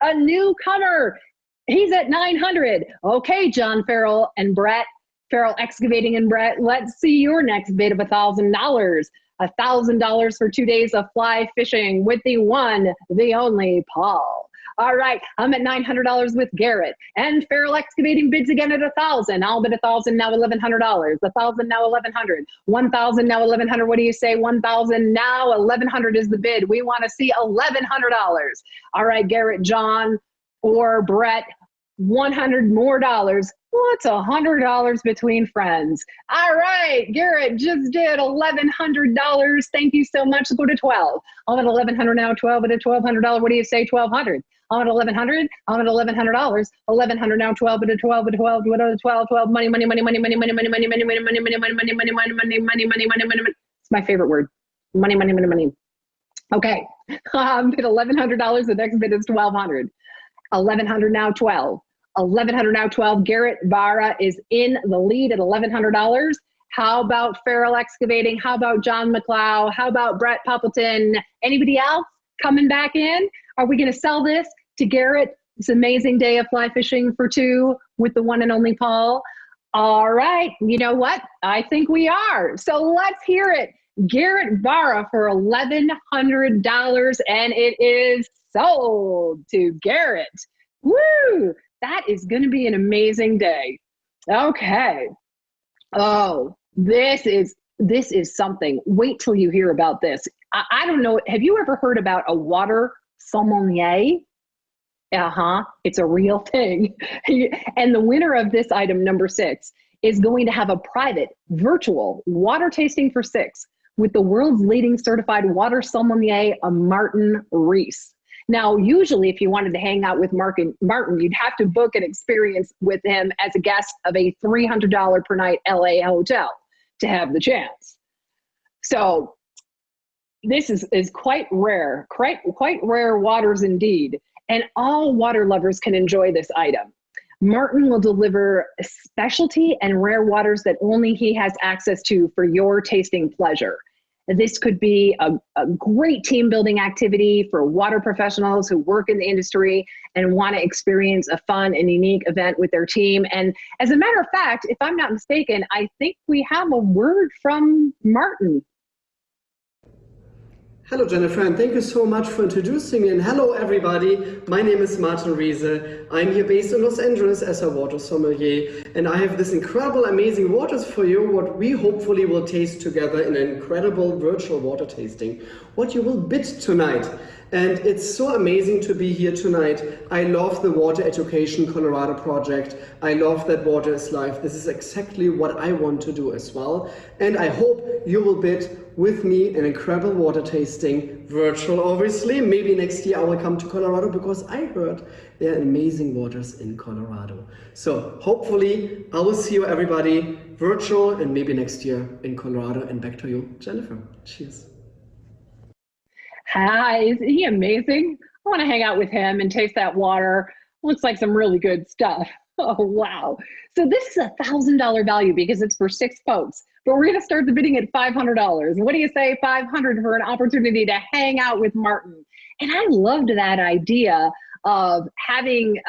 a newcomer. He's at 900. Okay, John Farrell and Brett, Farrell Excavating and Brett, let's see your next bid of $1,000. $1,000 for 2 days of fly fishing with the one, the only Paul. All right, I'm at $900 with Garrett. And Farrell Excavating bids again at 1,000. I'll bid 1,000 now, $1,100. 1,000 now, 1,100. 1,000 now, 1,100. What do you say? 1,000 now, 1,100 is the bid. We want to see $1,100. All right, Garrett, John, or Brett, $100 more. What's $100 between friends? All right, Garrett just did $1,100. Thank you so much. Go to 12. I'm at 1,100 now. 12 at a $1,200. What do you say? 1,200. I'm at 1,100. I'm at $1,100. 1,100 now. 12 at a 12 at a 12. What are 12? 12 money. It's my favorite word. Money. Okay. Bid $1,100. The next bid is 1,200. 1,100 now. 12. 1,100 now, 12. Garrett Barra is in the lead at $1,100. How about Farrell Excavating? How about John McClough? How about Brett Poppleton? Anybody else coming back in? Are we going to sell this to Garrett? This amazing day of fly fishing for 2 with the one and only Paul. All right. You know what? I think we are. So let's hear it. Garrett Barra for $1,100, and it is sold to Garrett. Woo! That is going to be an amazing day. Okay. Oh, this is something. Wait till you hear about this. I don't know. Have you ever heard about a water sommelier? It's a real thing. And the winner of this item, number 6, is going to have a private virtual water tasting for 6 with the world's leading certified water sommelier, Martin Reese. Now, usually if you wanted to hang out with Martin, you'd have to book an experience with him as a guest of a $300 per night LA hotel to have the chance. So this is quite rare, quite rare waters indeed. And all water lovers can enjoy this item. Martin will deliver specialty and rare waters that only he has access to for your tasting pleasure. This could be a great team building activity for water professionals who work in the industry and want to experience a fun and unique event with their team. And as a matter of fact, if I'm not mistaken, I think we have a word from Martin. Hello, Jennifer, and thank you so much for introducing me. And hello, everybody. My name is Martin Riese. I'm here based in Los Angeles as a water sommelier, and I have this incredible, amazing waters for you, what we hopefully will taste together in an incredible virtual water tasting, what you will bid tonight. And it's so amazing to be here tonight. I love the Water Education Colorado project. I love that water is life. This is exactly what I want to do as well. And I hope you will bid with me an incredible water tasting, virtual obviously. Maybe next year I will come to Colorado because I heard there are amazing waters in Colorado. So hopefully I will see you everybody virtual and maybe next year in Colorado. And back to you, Jennifer. Cheers. Hi, isn't he amazing? I want to hang out with him and taste that water. Looks like some really good stuff. Oh, wow. So this is $1,000 value because it's for 6 folks, but we're going to start the bidding at $500. What do you say, $500 for an opportunity to hang out with Martin? And I loved that idea of having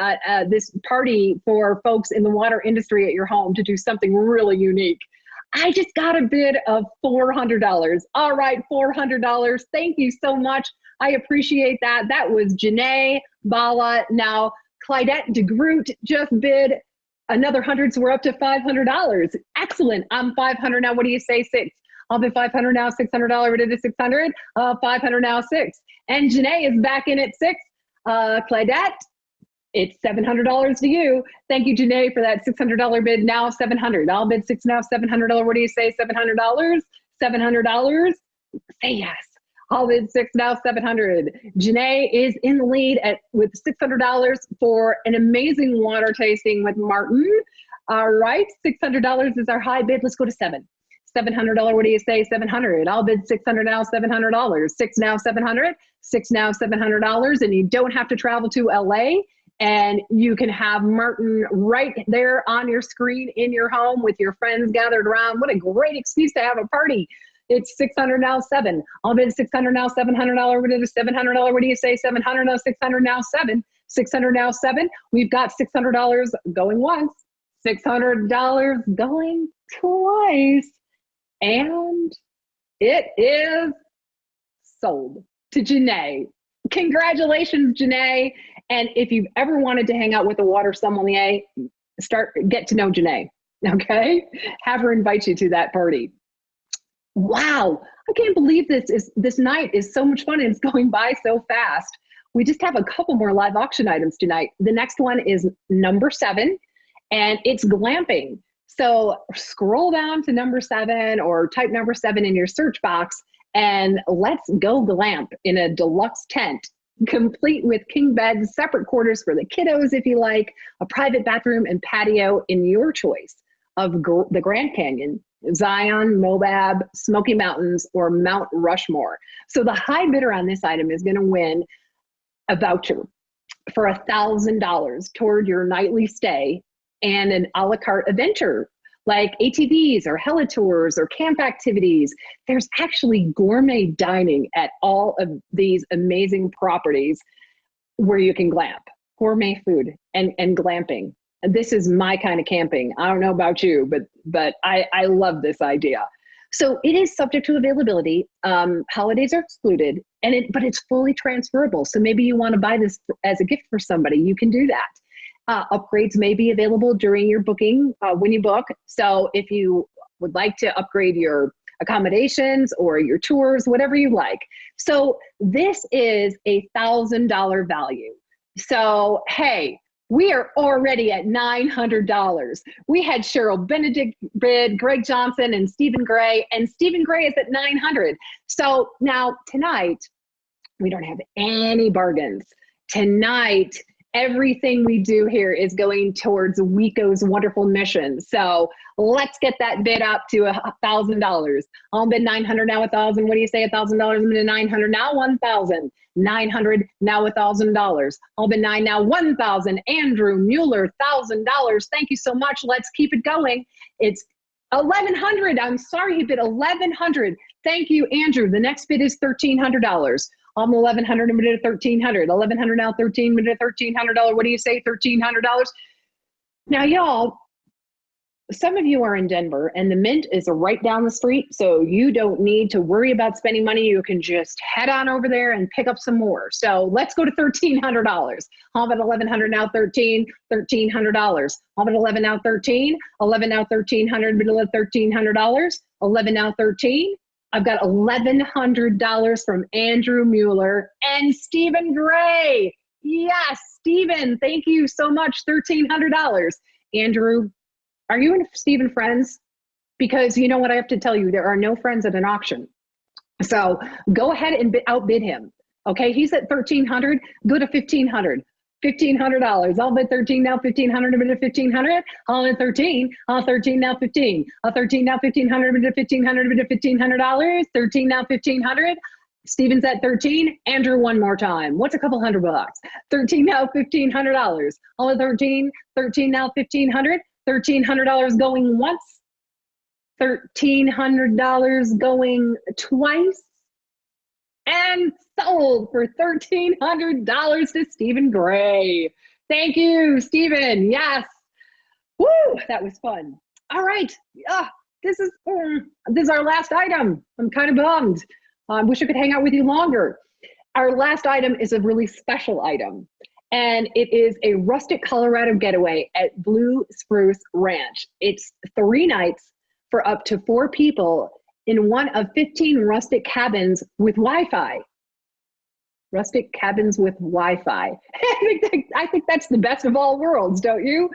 this party for folks in the water industry at your home to do something really unique. I just got a bid of $400. All right, $400. Thank you so much. I appreciate that. That was Janae Bala. Now, Clydette de Groot just bid another 100, so we're up to $500. Excellent. I'm 500 now. What do you say? 6. I'll bid 500 now. $600. We did the 600. 500 now. 6. And Janae is back in at 6. Clydette, it's $700 to you. Thank you, Janae, for that $600 bid. Now 700. I'll bid 6 now. $700. What do you say? $700. $700. Say yes. I'll bid 6 now. 700. Janae is in the lead with $600 for an amazing water tasting with Martin. All right, $600 is our high bid. Let's go to 7. $700. What do you say? 700. I'll bid 600 now. $700. 6 now. 700. 6 now. $700. And you don't have to travel to LA. And you can have Martin right there on your screen in your home with your friends gathered around. What a great excuse to have a party. It's 600 now. 7. I'll bid 600 now. $700. What is $700? What do you say? 700 now. 600 now. 7. 600 now. 7. We've got $600 going once. $600 going twice. And it is sold to Janae. Congratulations, Janae. And if you've ever wanted to hang out with a water sommelier, get to know Janae, okay? Have her invite you to that party. Wow, I can't believe this night is so much fun and it's going by so fast. We just have a couple more live auction items tonight. The next one is number 7, and it's glamping. So scroll down to number 7 or type number 7 in your search box and let's go glamp in a deluxe tent, complete with king beds, separate quarters for the kiddos if you like, a private bathroom and patio in your choice of the Grand Canyon, Zion, Moab, Smoky Mountains, or Mount Rushmore. So the high bidder on this item is going to win a voucher for $1,000 toward your nightly stay and an a la carte adventure like ATVs or helitours or camp activities. There's actually gourmet dining at all of these amazing properties where you can glamp, gourmet food and glamping. This is my kind of camping. I don't know about you, but I love this idea. So it is subject to availability. Holidays are excluded, but it's fully transferable. So maybe you want to buy this as a gift for somebody. You can do that. Upgrades may be available during your booking when you book. So if you would like to upgrade your accommodations or your tours, whatever you like. So this is $1,000 value. So, hey, we are already at $900. We had Cheryl Benedict bid, Greg Johnson, and Stephen Gray, and Stephen Gray is at $900. So now tonight, we don't have any bargains. Tonight, everything we do here is going towards WEco's wonderful mission. So let's get that bid up to $1,000. I'll bid 900 now, 1,000. What do you say? $1,000. I'm bid 900 now, 1,000. 900 now, $1,000. I'll bid 9 now, 1,000. Andrew Mueller, $1,000. Thank you so much. Let's keep it going. It's 1,100. I'm sorry, he bid 1,100. Thank you, Andrew. The next bid is $1,300. I'm 1,100 and we did 1,300. 1,100 now, 13. We did $1,300. What do you say? $1,300. Now, y'all, some of you are in Denver and the Mint is right down the street, so you don't need to worry about spending money. You can just head on over there and pick up some more. So let's go to $1,300. I'll bet 1,100 now, 13. $1,300. I'll bet 11 now, 13. 11 now, 1,300. Bid $1,300. 11 now, 13. I've got $1,100 from Andrew Mueller and Stephen Gray. Yes, Stephen, thank you so much. $1,300. Andrew, are you and Stephen friends? Because you know what I have to tell you, there are no friends at an auction. So go ahead and outbid him. Okay, he's at $1,300. Go to $1,500. $1,500. I'll bid 13 now, 1,500, bid 1,500. I'll bid 13. I'll 13 now, 15. I'll 13 now, 1,500, bid 1,500, bid $1,500. 13 now, 1,500. Steven's at 13. Andrew, one more time. What's a couple $100? 13 now, $1,500. I'll bid 13. 13 now, 1,500. $1,300 going once. $1,300 going twice. And sold for $1,300 to Stephen Gray. Thank you, Stephen. Yes. Woo, that was fun. All right. This is our last item. I'm kind of bummed. I wish I could hang out with you longer. Our last item is a really special item. And it is a rustic Colorado getaway at Blue Spruce Ranch. It's 3 nights for up to 4 people in one of 15 rustic cabins with Wi-Fi. Rustic cabins with Wi-Fi. I think that's the best of all worlds, don't you?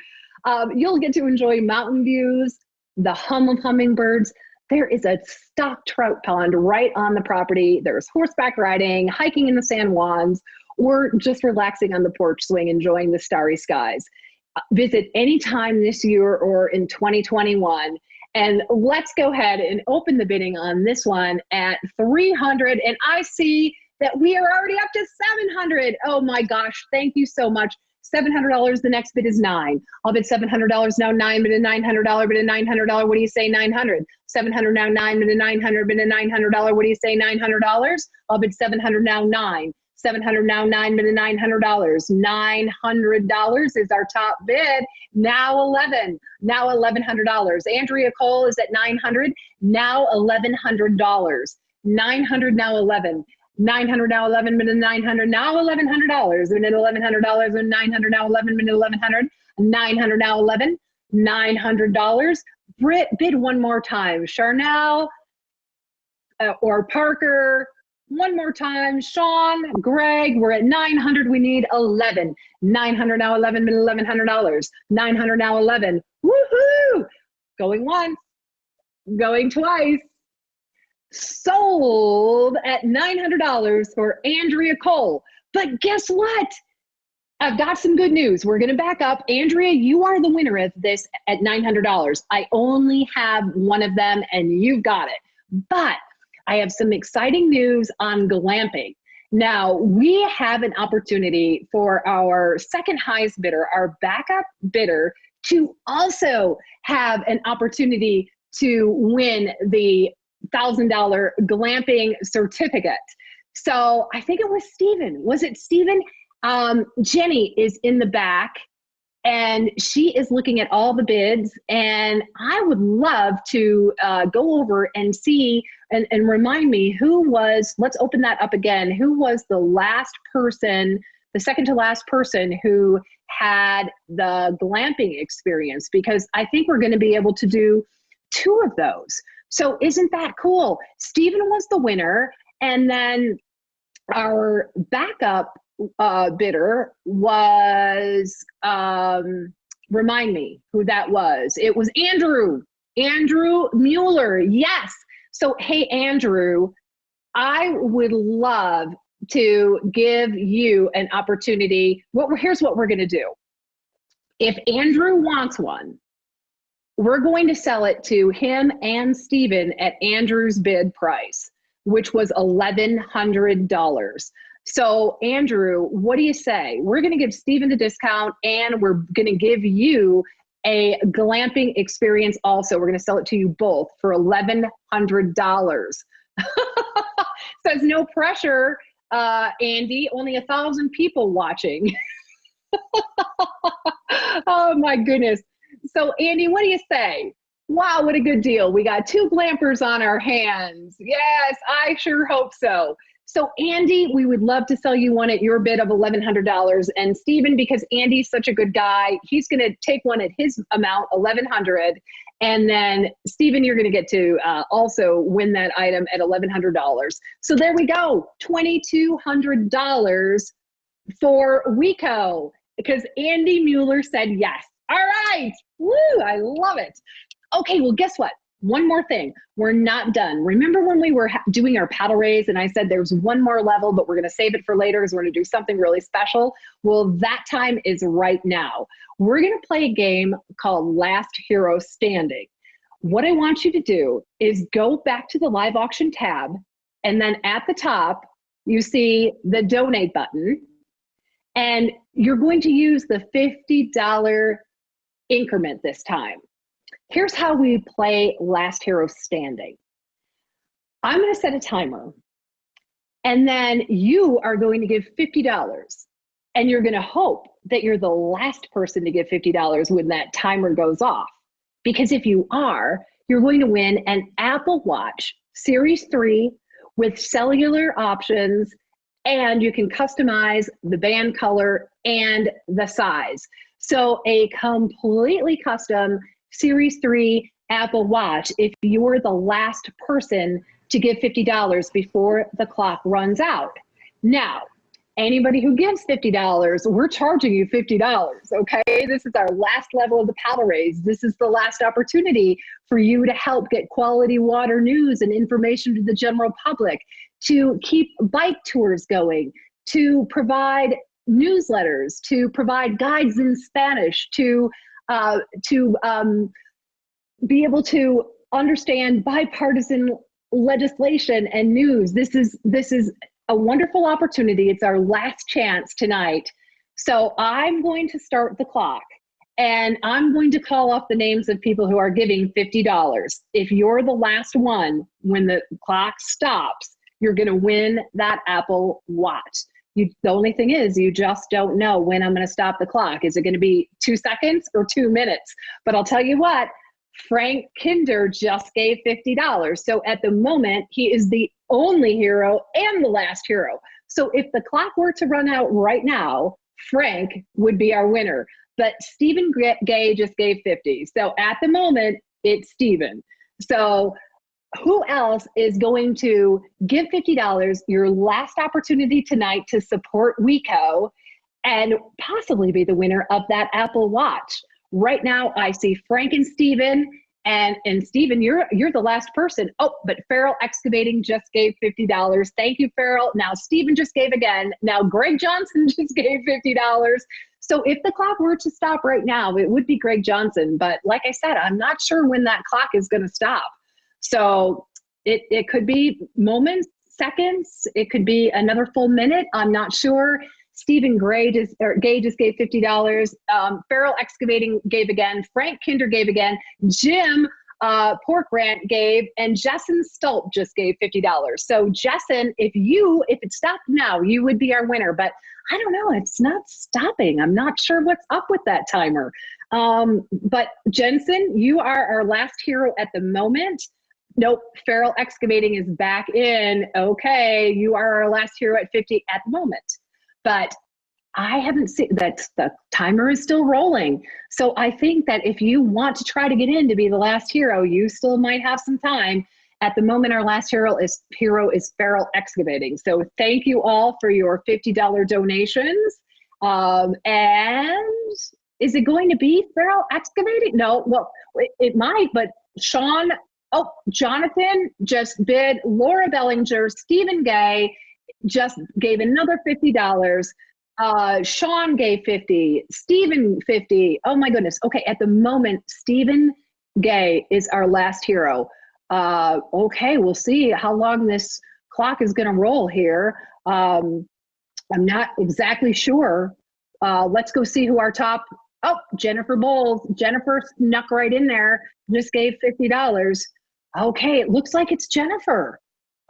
You'll get to enjoy mountain views, the hum of hummingbirds. There is a stock trout pond right on the property. There's horseback riding, hiking in the San Juans, or just relaxing on the porch swing, enjoying the starry skies. Visit anytime this year or in 2021. And let's go ahead and open the bidding on this one at 300. And I see that we are already up to 700. Oh my gosh, thank you so much. $700, the next bid is 9. I'll bid $700 now, 9, bid a $900, bid a $900. What do you say, 900? 700 now, 9, bid a 900, bid a $900. What do you say, $900? I'll bid 700 now, 9. 700 now, 9, bid a $900. $900 is our top bid. Now 11, now $1,100. Andrea Cole is at 900, now $1,100. 900 now 11. 900 now 11 minute 900 now $1,100 minute $1,100 and 900 now 11 minute 1,100 900 now 11 $900. Britt, bid one more time. Charnel or Parker, one more time. Sean, Greg, we're at 900. We need 11. 900 now 11 minute $1,100. 900 now 11. Woohoo! Going once, going twice. Sold at $900 for Andrea Cole. But guess what? I've got some good news. We're going to back up. Andrea, you are the winner of this at $900. I only have one of them and you've got it. But I have some exciting news on glamping. Now, we have an opportunity for our second highest bidder, our backup bidder, to also have an opportunity to win the $1,000 glamping certificate. So I think it was Stephen. Was it Stephen? Jenny is in the back and she is looking at all the bids, and I would love to go over and see and remind me who was, let's open that up again. Who was the last person, the second to last person who had the glamping experience? Because I think we're going to be able to do 2 of those. So isn't that cool? Stephen was the winner, and then our backup bidder was, remind me who that was. It was Andrew Mueller. Yes. So, hey, Andrew, I would love to give you an opportunity. Here's what we're going to do. If Andrew wants one, we're going to sell it to him and Stephen at Andrew's bid price, which was $1,100. So Andrew, what do you say? We're going to give Stephen the discount, and we're going to give you a glamping experience also. We're going to sell it to you both for $1,100. So it's no pressure, Andy, only 1,000 people watching. Oh my goodness. So Andy, what do you say? Wow, what a good deal. We got 2 glampers on our hands. Yes, I sure hope so. So Andy, we would love to sell you one at your bid of $1,100. And Stephen, because Andy's such a good guy, he's going to take one at his amount, $1,100. And then Stephen, you're going to get to also win that item at $1,100. So there we go, $2,200 for WEco, because Andy Mueller said yes. All right, woo, I love it. Okay, well, guess what? One more thing, we're not done. Remember when we were doing our paddle race and I said there's one more level, but we're gonna save it for later because we're gonna do something really special? Well, that time is right now. We're gonna play a game called Last Hero Standing. What I want you to do is go back to the live auction tab, and then at the top, you see the donate button, and you're going to use the $50 increment this time. Here's how we play Last Hero Standing. I'm going to set a timer, and then you are going to give $50, and you're going to hope that you're the last person to give $50 when that timer goes off. Because if you are, you're going to win an Apple Watch Series 3 with cellular options and you can customize the band color and the size. So a completely custom Series 3 Apple Watch if you're the last person to give $50 before the clock runs out. Now, anybody who gives $50, we're charging you $50, okay? This is our last level of the paddle raise. This is the last opportunity for you to help get quality water news and information to the general public, to keep bike tours going, to provide newsletters, to provide guides in Spanish, to be able to understand bipartisan legislation and news. This is a wonderful opportunity. It's our last chance tonight. So I'm going to start the clock, and I'm going to call off the names of people who are giving $50. If you're the last one, when the clock stops, you're going to win that Apple Watch. The only thing is, you just don't know when I'm going to stop the clock. Is it going to be 2 seconds or 2 minutes? But I'll tell you what, Frank Kinder just gave $50. So at the moment, he is the only hero and the last hero. So if the clock were to run out right now, Frank would be our winner. But Stephen Gay just gave 50. So at the moment, it's Stephen. So who else is going to give $50, your last opportunity tonight to support WEco and possibly be the winner of that Apple Watch? Right now, I see Frank and Stephen, and Stephen, you're the last person. Oh, but Farrell Excavating just gave $50. Thank you, Farrell. Now Stephen just gave again. Now Greg Johnson just gave $50. So if the clock were to stop right now, it would be Greg Johnson. But like I said, I'm not sure when that clock is going to stop. So it could be moments, seconds. It could be another full minute. I'm not sure. Stephen Gay just gave $50. Farrell Excavating gave again. Frank Kinder gave again. Jim Porkrant gave, and Jessen Stolp just gave $50. So Jessen, if it stopped now, you would be our winner. But I don't know, it's not stopping. I'm not sure what's up with that timer. But Jensen, you are our last hero at the moment. Nope, Farrell Excavating is back in. Okay, you are our last hero at 50 at the moment. But I haven't seen that the timer is still rolling. So I think that if you want to try to get in to be the last hero, you still might have some time. At the moment, our last hero is Farrell Excavating. So thank you all for your $50 donations. And is it going to be Farrell Excavating? No, well, it might, but Jonathan just bid. Laura Bellinger, Stephen Gay just gave another $50. Sean gave 50, Stephen 50. Oh my goodness. Okay, at the moment, Stephen Gay is our last hero. Okay, we'll see how long this clock is gonna roll here. I'm not exactly sure. Let's go see who our top, Jennifer Bowles. Jennifer snuck right in there, just gave $50. Okay, it looks like it's Jennifer.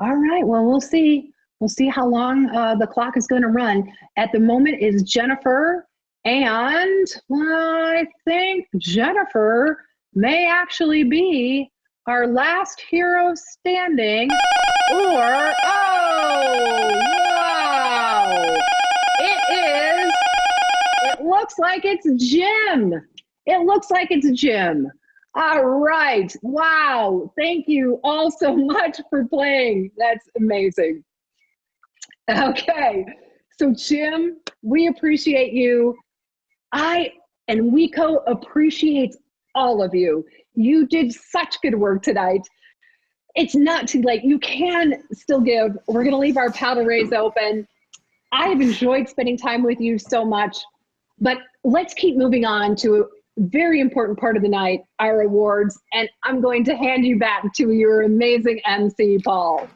All right, well, we'll see. We'll see how long the clock is going to run. At the moment is Jennifer, and I think Jennifer may actually be our last hero standing, or, oh, wow. It looks like it's Jim. It looks like it's Jim. All right, wow. Thank you all so much for playing. That's amazing. Okay, so Jim, we appreciate you. And WEco appreciates all of you. You did such good work tonight. It's not too late. You can still give. We're gonna leave our paddle raise open. I have enjoyed spending time with you so much, but let's keep moving on to a very important part of the night, our awards, and I'm going to hand you back to your amazing MC, Paul.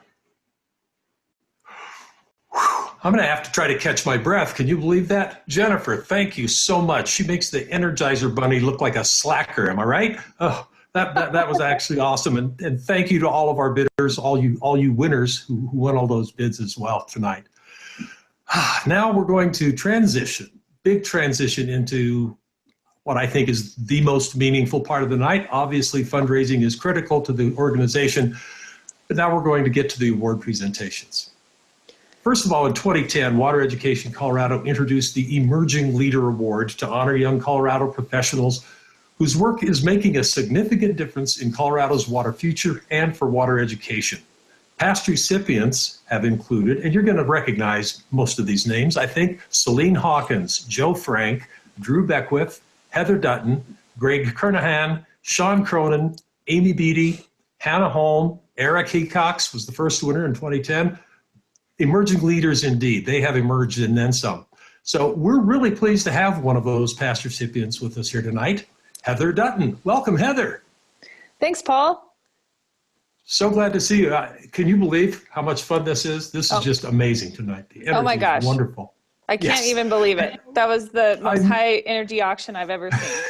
I'm going to have to try to catch my breath. Can you believe that? Jennifer, thank you so much. She makes the Energizer Bunny look like a slacker. Am I right? Oh, that was actually awesome. And thank you to all of our bidders, all you winners who won all those bids as well tonight. Now we're going to big transition into what I think is the most meaningful part of the night. Obviously, fundraising is critical to the organization, but now we're going to get to the award presentations. First of all, in 2010, Water Education Colorado introduced the Emerging Leader Award to honor young Colorado professionals whose work is making a significant difference in Colorado's water future and for water education. Past recipients have included, and you're going to recognize most of these names, I think, Celine Hawkins, Joe Frank, Drew Beckwith, Heather Dutton, Greg Kernahan, Sean Cronin, Amy Beatty, Hannah Holm, Eric Hecox was the first winner in 2010. Emerging leaders indeed. They have emerged and then some. So we're really pleased to have one of those past recipients with us here tonight, Heather Dutton. Welcome, Heather. Thanks, Paul. So glad to see you. Can you believe how much fun this is? This is just amazing tonight. The energy oh my gosh. is wonderful. I can't even believe it. That was the most high energy auction I've ever seen.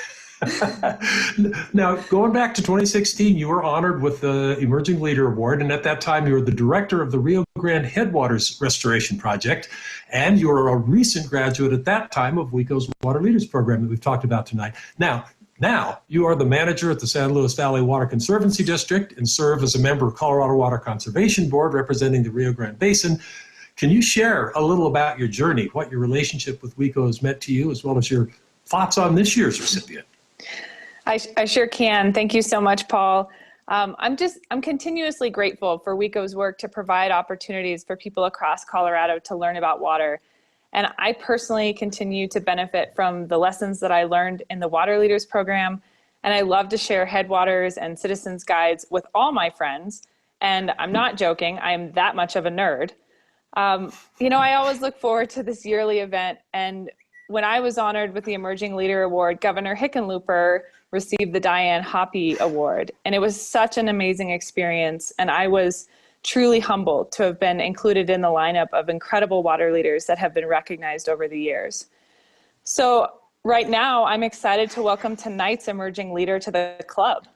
Now, going back to 2016, you were honored with the Emerging Leader Award, and at that time you were the director of the Rio Grande Headwaters Restoration Project, and you were a recent graduate at that time of WEco's Water Leaders Program that we've talked about tonight. Now, you are the manager at the San Luis Valley Water Conservancy District and serve as a member of Colorado Water Conservation Board representing the Rio Grande Basin. Can you share a little about your journey, what your relationship with WEco has meant to you, as well as your thoughts on this year's recipient? I sure can. Thank you so much, Paul. I'm continuously grateful for WEco's work to provide opportunities for people across Colorado to learn about water. And I personally continue to benefit from the lessons that I learned in the Water Leaders Program. And I love to share Headwaters and Citizens Guides with all my friends. And I'm not joking, I am that much of a nerd. I always look forward to this yearly event. And when I was honored with the Emerging Leader Award, Governor Hickenlooper received the Diane Hoppy Award. And it was such an amazing experience. And I was truly humbled to have been included in the lineup of incredible water leaders that have been recognized over the years. So right now, I'm excited to welcome tonight's emerging leader to the club.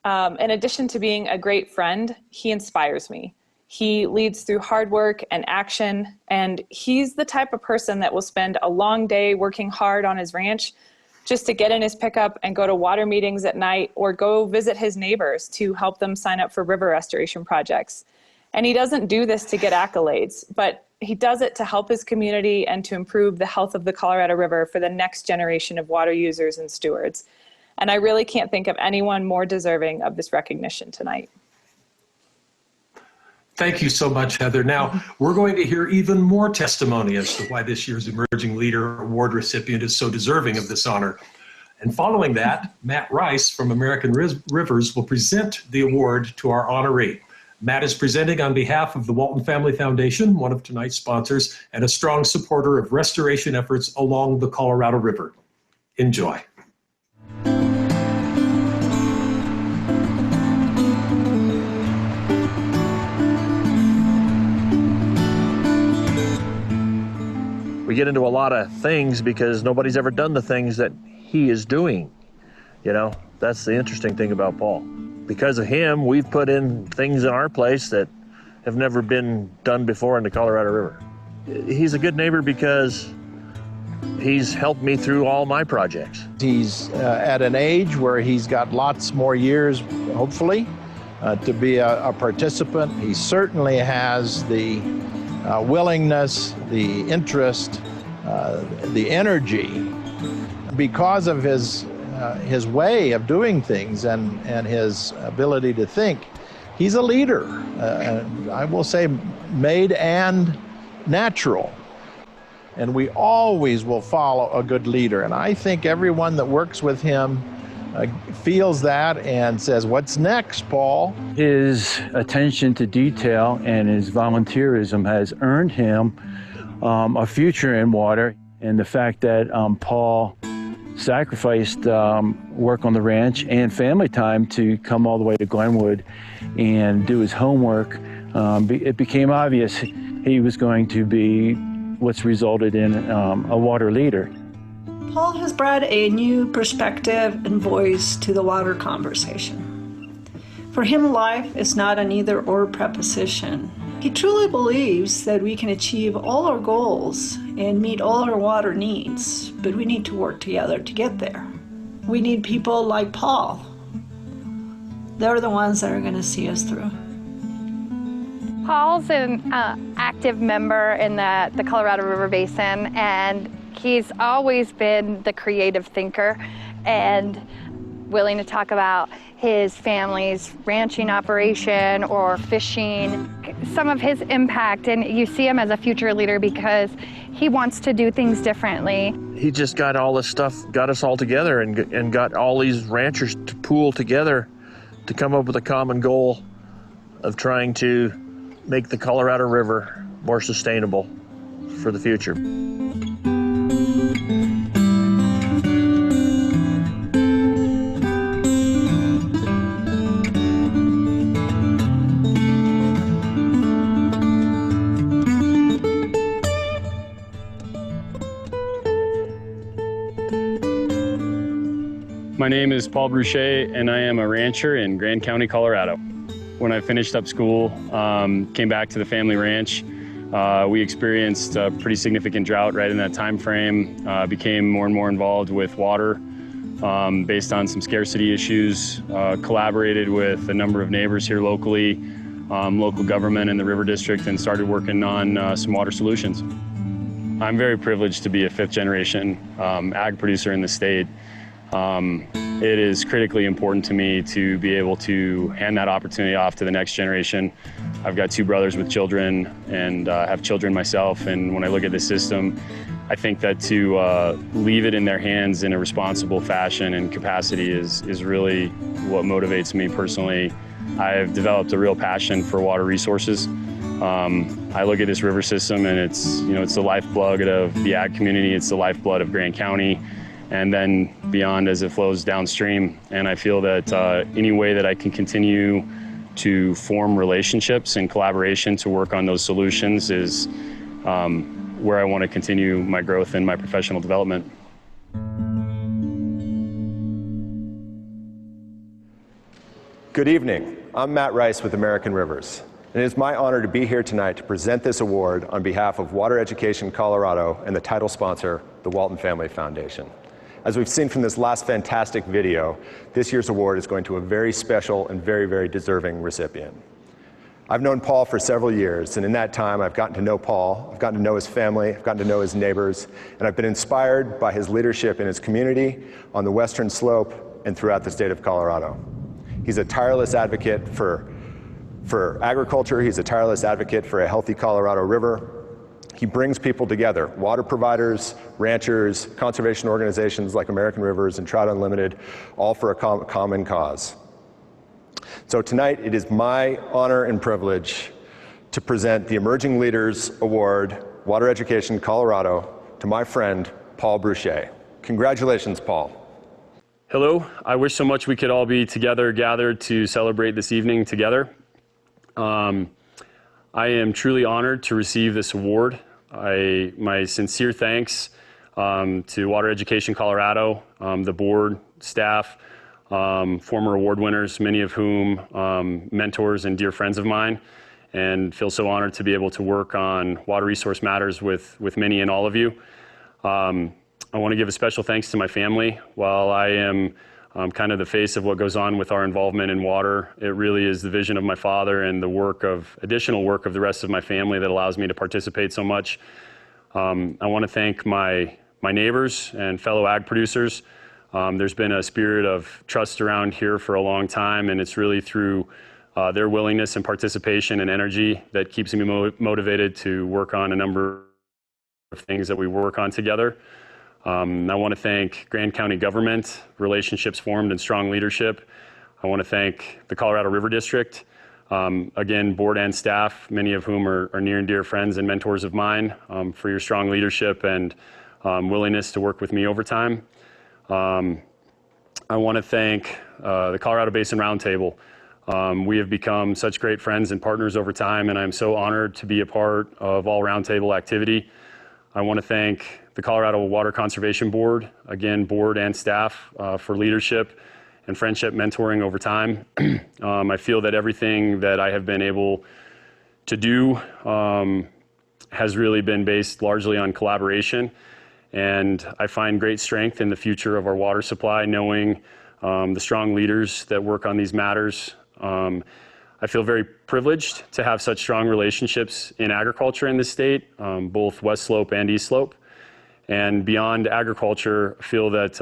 In addition to being a great friend, he inspires me. He leads through hard work and action, and he's the type of person that will spend a long day working hard on his ranch just to get in his pickup and go to water meetings at night or go visit his neighbors to help them sign up for river restoration projects. And he doesn't do this to get accolades, but he does it to help his community and to improve the health of the Colorado River for the next generation of water users and stewards. And I really can't think of anyone more deserving of this recognition tonight. Thank you so much, Heather. Now, we're going to hear even more testimony as to why this year's Emerging Leader Award recipient is so deserving of this honor. And following that, Matt Rice from American Rivers will present the award to our honoree. Matt is presenting on behalf of the Walton Family Foundation, one of tonight's sponsors, and a strong supporter of restoration efforts along the Colorado River. Enjoy. We get into a lot of things because nobody's ever done the things that he is doing. That's the interesting thing about Paul. Because of him, we've put in things in our place that have never been done before in the Colorado River. He's a good neighbor because he's helped me through all my projects. He's at an age where he's got lots more years, hopefully, to be a participant. He certainly has the willingness, the interest, the energy. Because of his way of doing things and his ability to think, he's a leader. I will say made and natural. And we always will follow a good leader. And I think everyone that works with him feels that and says, "What's next, Paul?" His attention to detail and his volunteerism has earned him a future in water. And the fact that Paul sacrificed work on the ranch and family time to come all the way to Glenwood and do his homework, it became obvious he was going to be what's resulted in a water leader. Paul has brought a new perspective and voice to the water conversation. For him, life is not an either-or proposition. He truly believes that we can achieve all our goals and meet all our water needs, but we need to work together to get there. We need people like Paul. They're the ones that are going to see us through. Paul's an active member in the Colorado River Basin, and he's always been the creative thinker and willing to talk about his family's ranching operation or fishing, some of his impact, and you see him as a future leader because he wants to do things differently. He just got all this stuff, got us all together and got all these ranchers to pool together to come up with a common goal of trying to make the Colorado River more sustainable for the future. My name is Paul Bruchet, and I am a rancher in Grand County, Colorado. When I finished up school, came back to the family ranch, we experienced a pretty significant drought right in that time frame, became more and more involved with water based on some scarcity issues, collaborated with a number of neighbors here locally, local government and the River District, and started working on some water solutions. I'm very privileged to be a fifth generation ag producer in the state. It is critically important to me to be able to hand that opportunity off to the next generation. I've got two brothers with children and have children myself, and when I look at this system, I think that to leave it in their hands in a responsible fashion and capacity is really what motivates me personally. I've developed a real passion for water resources. I look at this river system and it's the lifeblood of the ag community, it's the lifeblood of Grand County, and then beyond as it flows downstream. And I feel that any way that I can continue to form relationships and collaboration to work on those solutions is where I want to continue my growth and my professional development. Good evening. I'm Matt Rice with American Rivers. And it is my honor to be here tonight to present this award on behalf of Water Education Colorado and the title sponsor, the Walton Family Foundation. As we've seen from this last fantastic video, this year's award is going to a very special and very, very deserving recipient. I've known Paul for several years, and in that time I've gotten to know Paul, I've gotten to know his family, I've gotten to know his neighbors, and I've been inspired by his leadership in his community on the Western Slope and throughout the state of Colorado. He's a tireless advocate for agriculture, he's a tireless advocate for a healthy Colorado River. He brings people together, water providers, ranchers, conservation organizations like American Rivers and Trout Unlimited, all for a common cause. So tonight it is my honor and privilege to present the Emerging Leaders Award, Water Education Colorado, to my friend, Paul Bruchet. Congratulations, Paul. Hello, I wish so much we could all be together, gathered to celebrate this evening together. I am truly honored to receive this award. My sincere thanks to Water Education Colorado, the board, staff, former award winners, many of whom mentors and dear friends of mine, and feel so honored to be able to work on water resource matters with many and all of you. I want to give a special thanks to my family. While I am kind of the face of what goes on with our involvement in water, it really is the vision of my father and the additional work of the rest of my family that allows me to participate so much. I want to thank my neighbors and fellow ag producers. There's been a spirit of trust around here for a long time, and it's really through their willingness and participation and energy that keeps me motivated to work on a number of things that we work on together. I want to thank Grand County government, relationships formed and strong leadership. I want to thank the Colorado River District, again, board and staff, many of whom are near and dear friends and mentors of mine, for your strong leadership and willingness to work with me over time. I want to thank the Colorado Basin Roundtable. We have become such great friends and partners over time, and I'm so honored to be a part of all roundtable activity. I want to thank the Colorado Water Conservation Board, again, board and staff, for leadership and friendship mentoring over time. I feel that everything that I have been able to do has really been based largely on collaboration. And I find great strength in the future of our water supply, knowing the strong leaders that work on these matters. I I feel very privileged to have such strong relationships in agriculture in this state, both West Slope and East Slope. And beyond agriculture, I feel that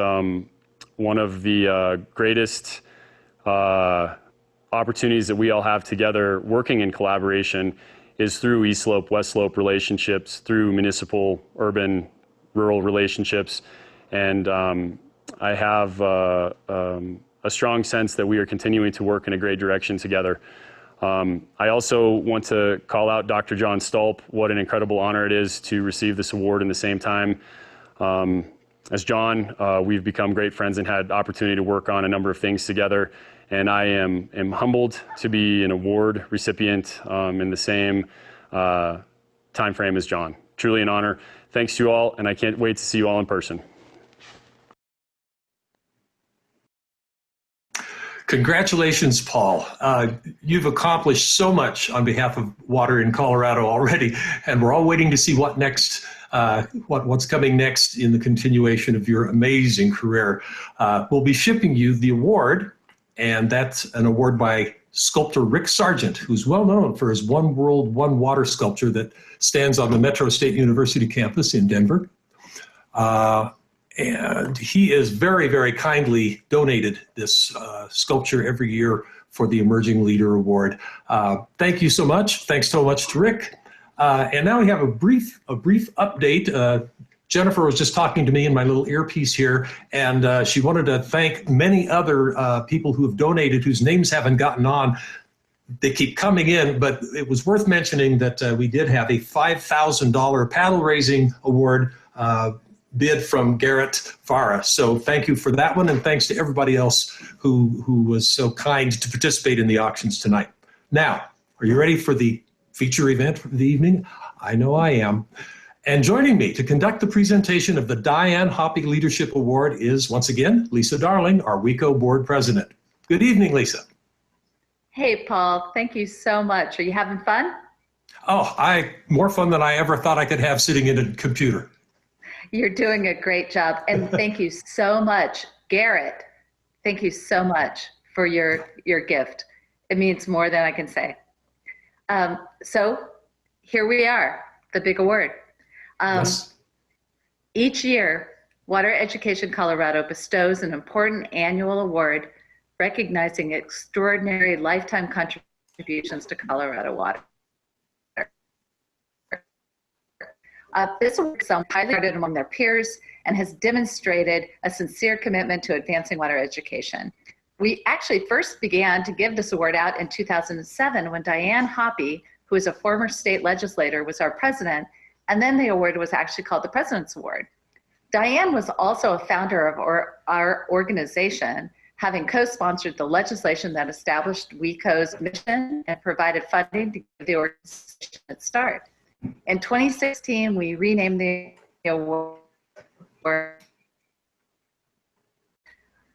one of the greatest opportunities that we all have together working in collaboration is through East Slope, West Slope relationships, through municipal, urban, rural relationships. And I have a strong sense that we are continuing to work in a great direction together. I also want to call out Dr. John Stolp. What an incredible honor it is to receive this award in the same time. As John, we've become great friends and had opportunity to work on a number of things together. And I am humbled to be an award recipient in the same time frame as John. Truly an honor. Thanks to you all, and I can't wait to see you all in person. Congratulations, Paul. You've accomplished so much on behalf of water in Colorado already, and we're all waiting to see what next, what's coming next in the continuation of your amazing career. We'll be shipping you the award, and that's an award by sculptor Rick Sargent, who's well known for his One World, One Water sculpture that stands on the Metro State University campus in Denver. And he has very, very kindly donated this sculpture every year for the Emerging Leader Award. Thank you so much. Thanks so much to Rick. And now we have a brief update. Jennifer was just talking to me in my little earpiece here, and she wanted to thank many other people who have donated whose names haven't gotten on. They keep coming in, but it was worth mentioning that we did have a $5,000 paddle raising award bid from Garrett Farah. So thank you for that one, and thanks to everybody else who was so kind to participate in the auctions tonight. Now, are you ready for the feature event of the evening? I know I am. And joining me to conduct the presentation of the Diane Hoppy Leadership Award is, once again, Lisa Darling, our WEco board president. Good evening, Lisa. Hey, Paul, thank you so much. Are you having fun? Oh, more fun than I ever thought I could have sitting in a computer. You're doing a great job. And thank you so much, Garrett. Thank you so much for your gift. It means more than I can say. So here we are, the big award. Yes. Each year, Water Education Colorado bestows an important annual award recognizing extraordinary lifetime contributions to Colorado water. This award is highly regarded among their peers and has demonstrated a sincere commitment to advancing water education. We actually first began to give this award out in 2007 when Diane Hoppy, who is a former state legislator, was our president, and then the award was actually called the President's Award. Diane was also a founder of our organization, having co-sponsored the legislation that established WEco's mission and provided funding to give the organization its start. In 2016, we renamed the award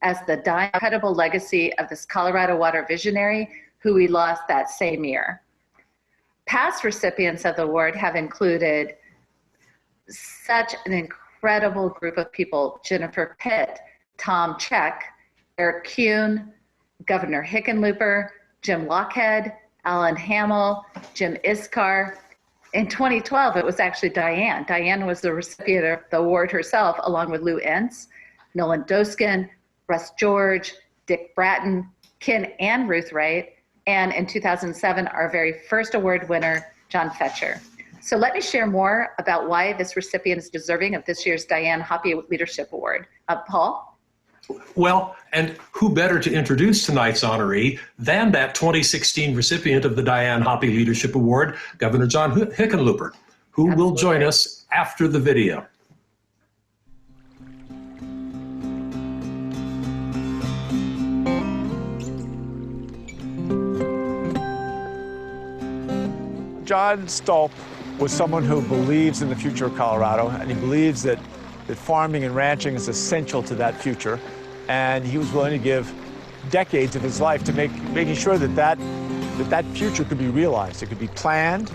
as the incredible legacy of this Colorado water visionary who we lost that same year. Past recipients of the award have included such an incredible group of people: Jennifer Pitt, Tom Check, Eric Kuhn, Governor Hickenlooper, Jim Lockhead, Alan Hamill, Jim Iskar. In 2012, it was actually Diane. Diane was the recipient of the award herself, along with Lou Entz, Nolan Doskin, Russ George, Dick Bratton, Ken and Ruth Wright, and in 2007, our very first award winner, John Fetcher. So let me share more about why this recipient is deserving of this year's Diane Hoppy Leadership Award. Paul? Well, and who better to introduce tonight's honoree than that 2016 recipient of the Diane Hoppy Leadership Award, Governor John Hickenlooper, who will join us after the video. John Stolp was someone who believes in the future of Colorado, and he believes that farming and ranching is essential to that future. And he was willing to give decades of his life to making sure that future could be realized. It could be planned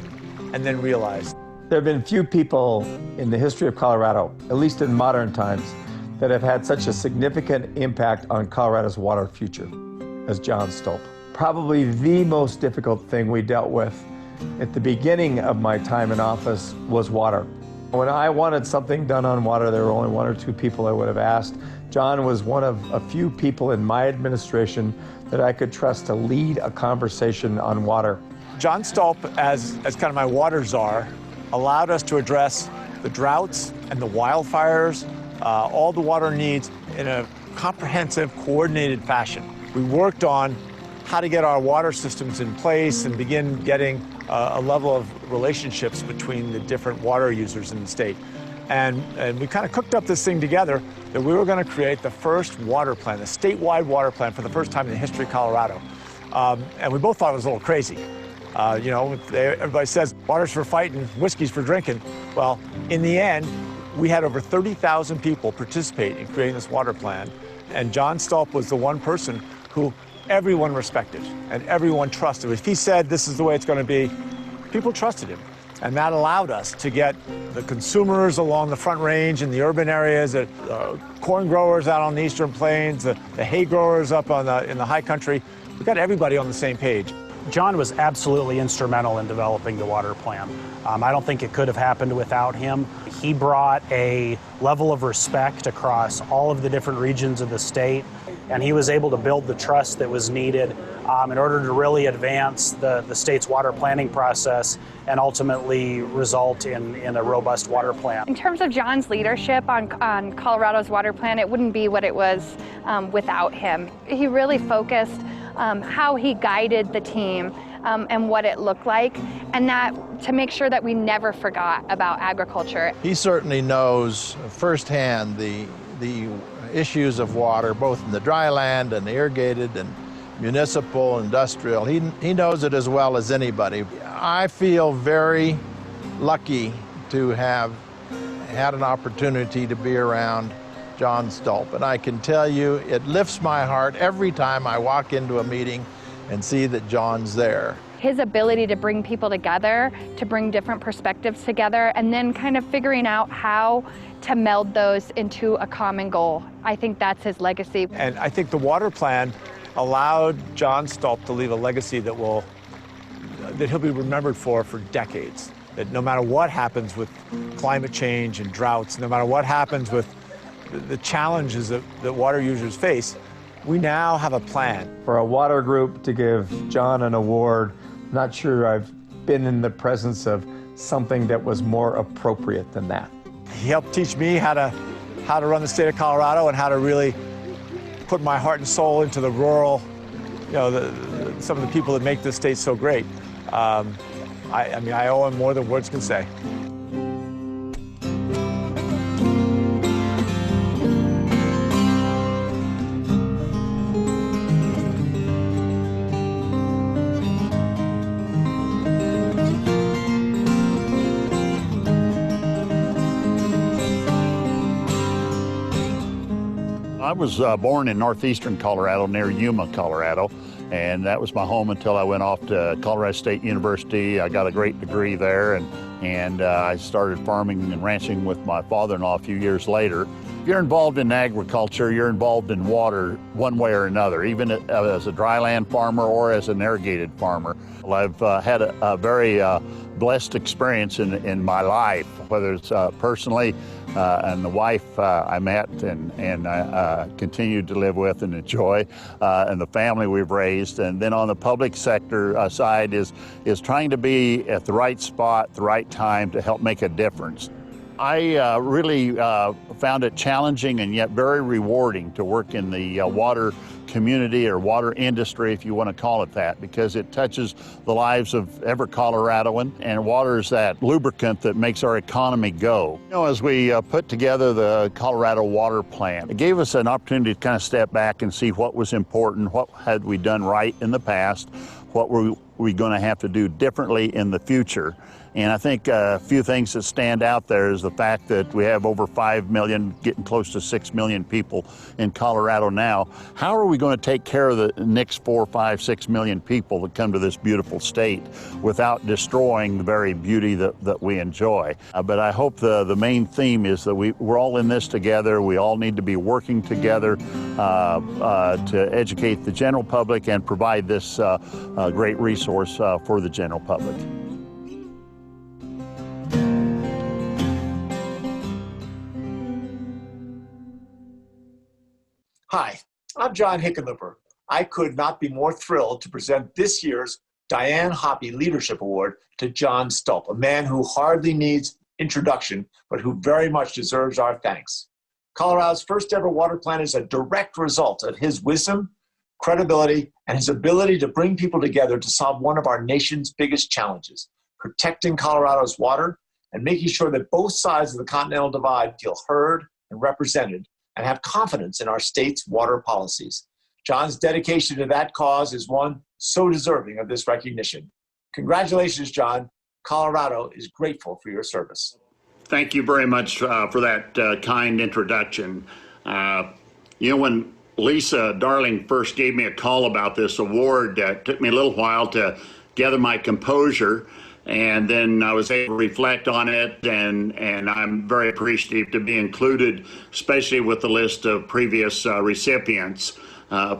and then realized. There have been few people in the history of Colorado, at least in modern times, that have had such a significant impact on Colorado's water future as John Stolp. Probably the most difficult thing we dealt with at the beginning of my time in office was water. When I wanted something done on water, there were only one or two people I would have asked. John was one of a few people in my administration that I could trust to lead a conversation on water. John Stolp, as kind of my water czar, allowed us to address the droughts and the wildfires, all the water needs in a comprehensive, coordinated fashion. We worked on how to get our water systems in place and begin getting a level of relationships between the different water users in the state. And we kind of cooked up this thing together that we were going to create the first water plan, the statewide water plan for the first time in the history of Colorado. And we both thought it was a little crazy. You know, everybody says water's for fighting, whiskey's for drinking. Well, in the end, we had over 30,000 people participate in creating this water plan. And John Stolp was the one person who everyone respected and everyone trusted. If he said this is the way it's going to be, people trusted him. And that allowed us to get the consumers along the Front Range in the urban areas, the corn growers out on the Eastern Plains, the hay growers up in the high country. We got everybody on the same page. John was absolutely instrumental in developing the water plan. I don't think it could have happened without him. He brought a level of respect across all of the different regions of the state, and he was able to build the trust that was needed in order to really advance the state's water planning process and ultimately result in a robust water plan. In terms of John's leadership on Colorado's water plan, it wouldn't be what it was without him. He really focused how he guided the team and what it looked like, and that to make sure that we never forgot about agriculture. He certainly knows firsthand the issues of water, both in the dry land and the irrigated and municipal, industrial. He knows it as well as anybody. I feel very lucky to have had an opportunity to be around John Stolp, and I can tell you it lifts my heart every time I walk into a meeting and see that John's there. His ability to bring people together, to bring different perspectives together, and then kind of figuring out how to meld those into a common goal. I think that's his legacy. And I think the water plan allowed John Stolp to leave a legacy that he'll be remembered for decades. That no matter what happens with climate change and droughts, no matter what happens with the challenges that water users face, we now have a plan. For a water group to give John an award, not sure I've been in the presence of something that was more appropriate than that. He helped teach me how to run the state of Colorado and how to really put my heart and soul into the rural, you know, some of the people that make this state so great. I mean, I owe him more than words can say. I was born in northeastern Colorado near Yuma, Colorado, and that was my home until I went off to Colorado State University. I got a great degree there, and I started farming and ranching with my father-in-law a few years later. If you're involved in agriculture, you're involved in water one way or another, even as a dryland farmer or as an irrigated farmer. I've had a very blessed experience in my life, whether it's personally and the wife I met and I continued to live with and enjoy, and the family we've raised. And then on the public sector side is trying to be at the right spot, at the right time to help make a difference. I really found it challenging and yet very rewarding to work in the water community or water industry, if you want to call it that, because it touches the lives of every Coloradoan, and water is that lubricant that makes our economy go. You know, as we put together the Colorado Water Plan, it gave us an opportunity to kind of step back and see what was important, what had we done right in the past, what we we going to have to do differently in the future? And I think a few things that stand out there is the fact that we have over 5 million, getting close to 6 million people in Colorado now. How are we going to take care of the next 4, 5, 6 million people that come to this beautiful state without destroying the very beauty that we enjoy? But I hope the main theme is that we're all in this together. We all need to be working together to educate the general public and provide this great resource for the general public. Hi, I'm John Hickenlooper. I could not be more thrilled to present this year's Diane Hoppy Leadership Award to John Stolp, a man who hardly needs introduction, but who very much deserves our thanks. Colorado's first ever water plan is a direct result of his wisdom, credibility, and his ability to bring people together to solve one of our nation's biggest challenges, protecting Colorado's water and making sure that both sides of the Continental Divide feel heard and represented and have confidence in our state's water policies. John's dedication to that cause is one so deserving of this recognition. Congratulations, John. Colorado is grateful for your service. Thank you very much for that kind introduction. When Lisa Darling first gave me a call about this award, it took me a little while to gather my composure, and then I was able to reflect on it, and I'm very appreciative to be included, especially with the list of previous recipients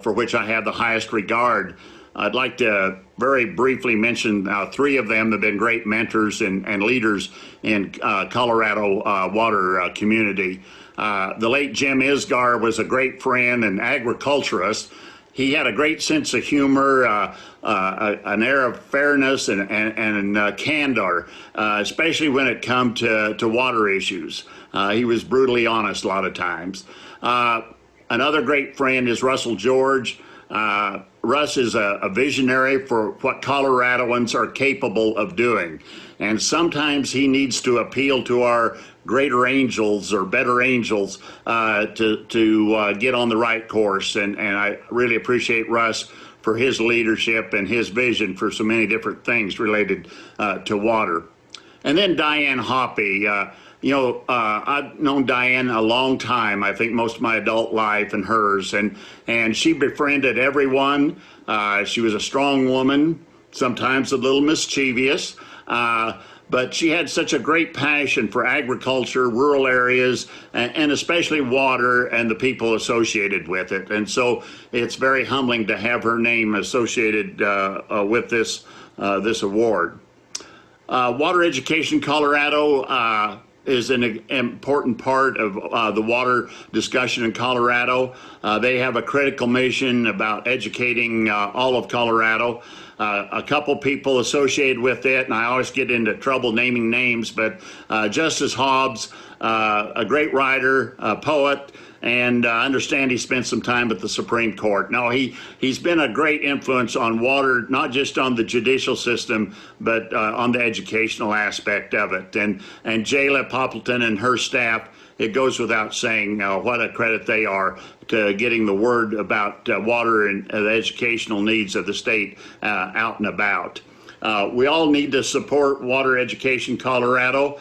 for which I have the highest regard. I'd like to very briefly mention 3 of them that have been great mentors and leaders in Colorado water community. The late Jim Isgar was a great friend and agriculturist. He had a great sense of humor, an air of fairness and candor, especially when it come to water issues. He was brutally honest a lot of times. Another great friend is Russell George. Russ is a visionary for what Coloradoans are capable of doing. And sometimes he needs to appeal to our greater angels or better angels to get on the right course. And I really appreciate Russ for his leadership and his vision for so many different things related to water. And then Diane Hoppy. I've known Diane a long time, I think most of my adult life and hers, and she befriended everyone. She was a strong woman, sometimes a little mischievous, but she had such a great passion for agriculture, rural areas, and especially water and the people associated with it. And so it's very humbling to have her name associated with this award. Water Education Colorado is an important part of the water discussion in Colorado. They have a critical mission about educating all of Colorado. A couple people associated with it, and I always get into trouble naming names, but Justice Hobbs, a great writer, a poet, and I understand he spent some time at the Supreme Court. Now, he's been a great influence on water, not just on the judicial system, but on the educational aspect of it. And Jayla Poppleton and her staff, it goes without saying what a credit they are to getting the word about water and the educational needs of the state out and about. We all need to support Water Education Colorado,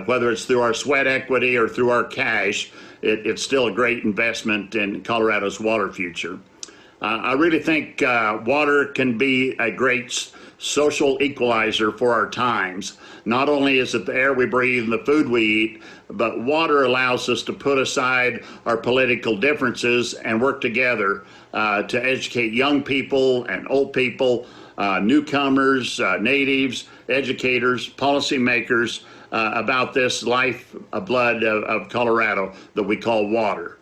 whether it's through our sweat equity or through our cash. It's still a great investment in Colorado's water future. I really think water can be a great social equalizer for our times. Not only is it the air we breathe and the food we eat, but water allows us to put aside our political differences and work together to educate young people and old people, newcomers, natives, educators, policymakers, about this life blood of Colorado that we call water.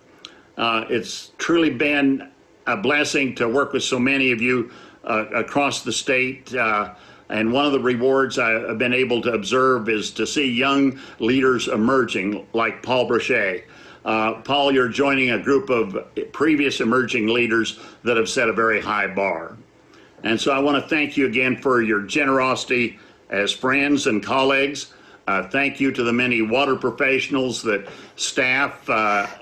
It's truly been a blessing to work with so many of you across the state. And one of the rewards I've been able to observe is to see young leaders emerging like Paul Brochet. Paul, you're joining a group of previous emerging leaders that have set a very high bar. And so I want to thank you again for your generosity as friends and colleagues. Thank you to the many water professionals that staff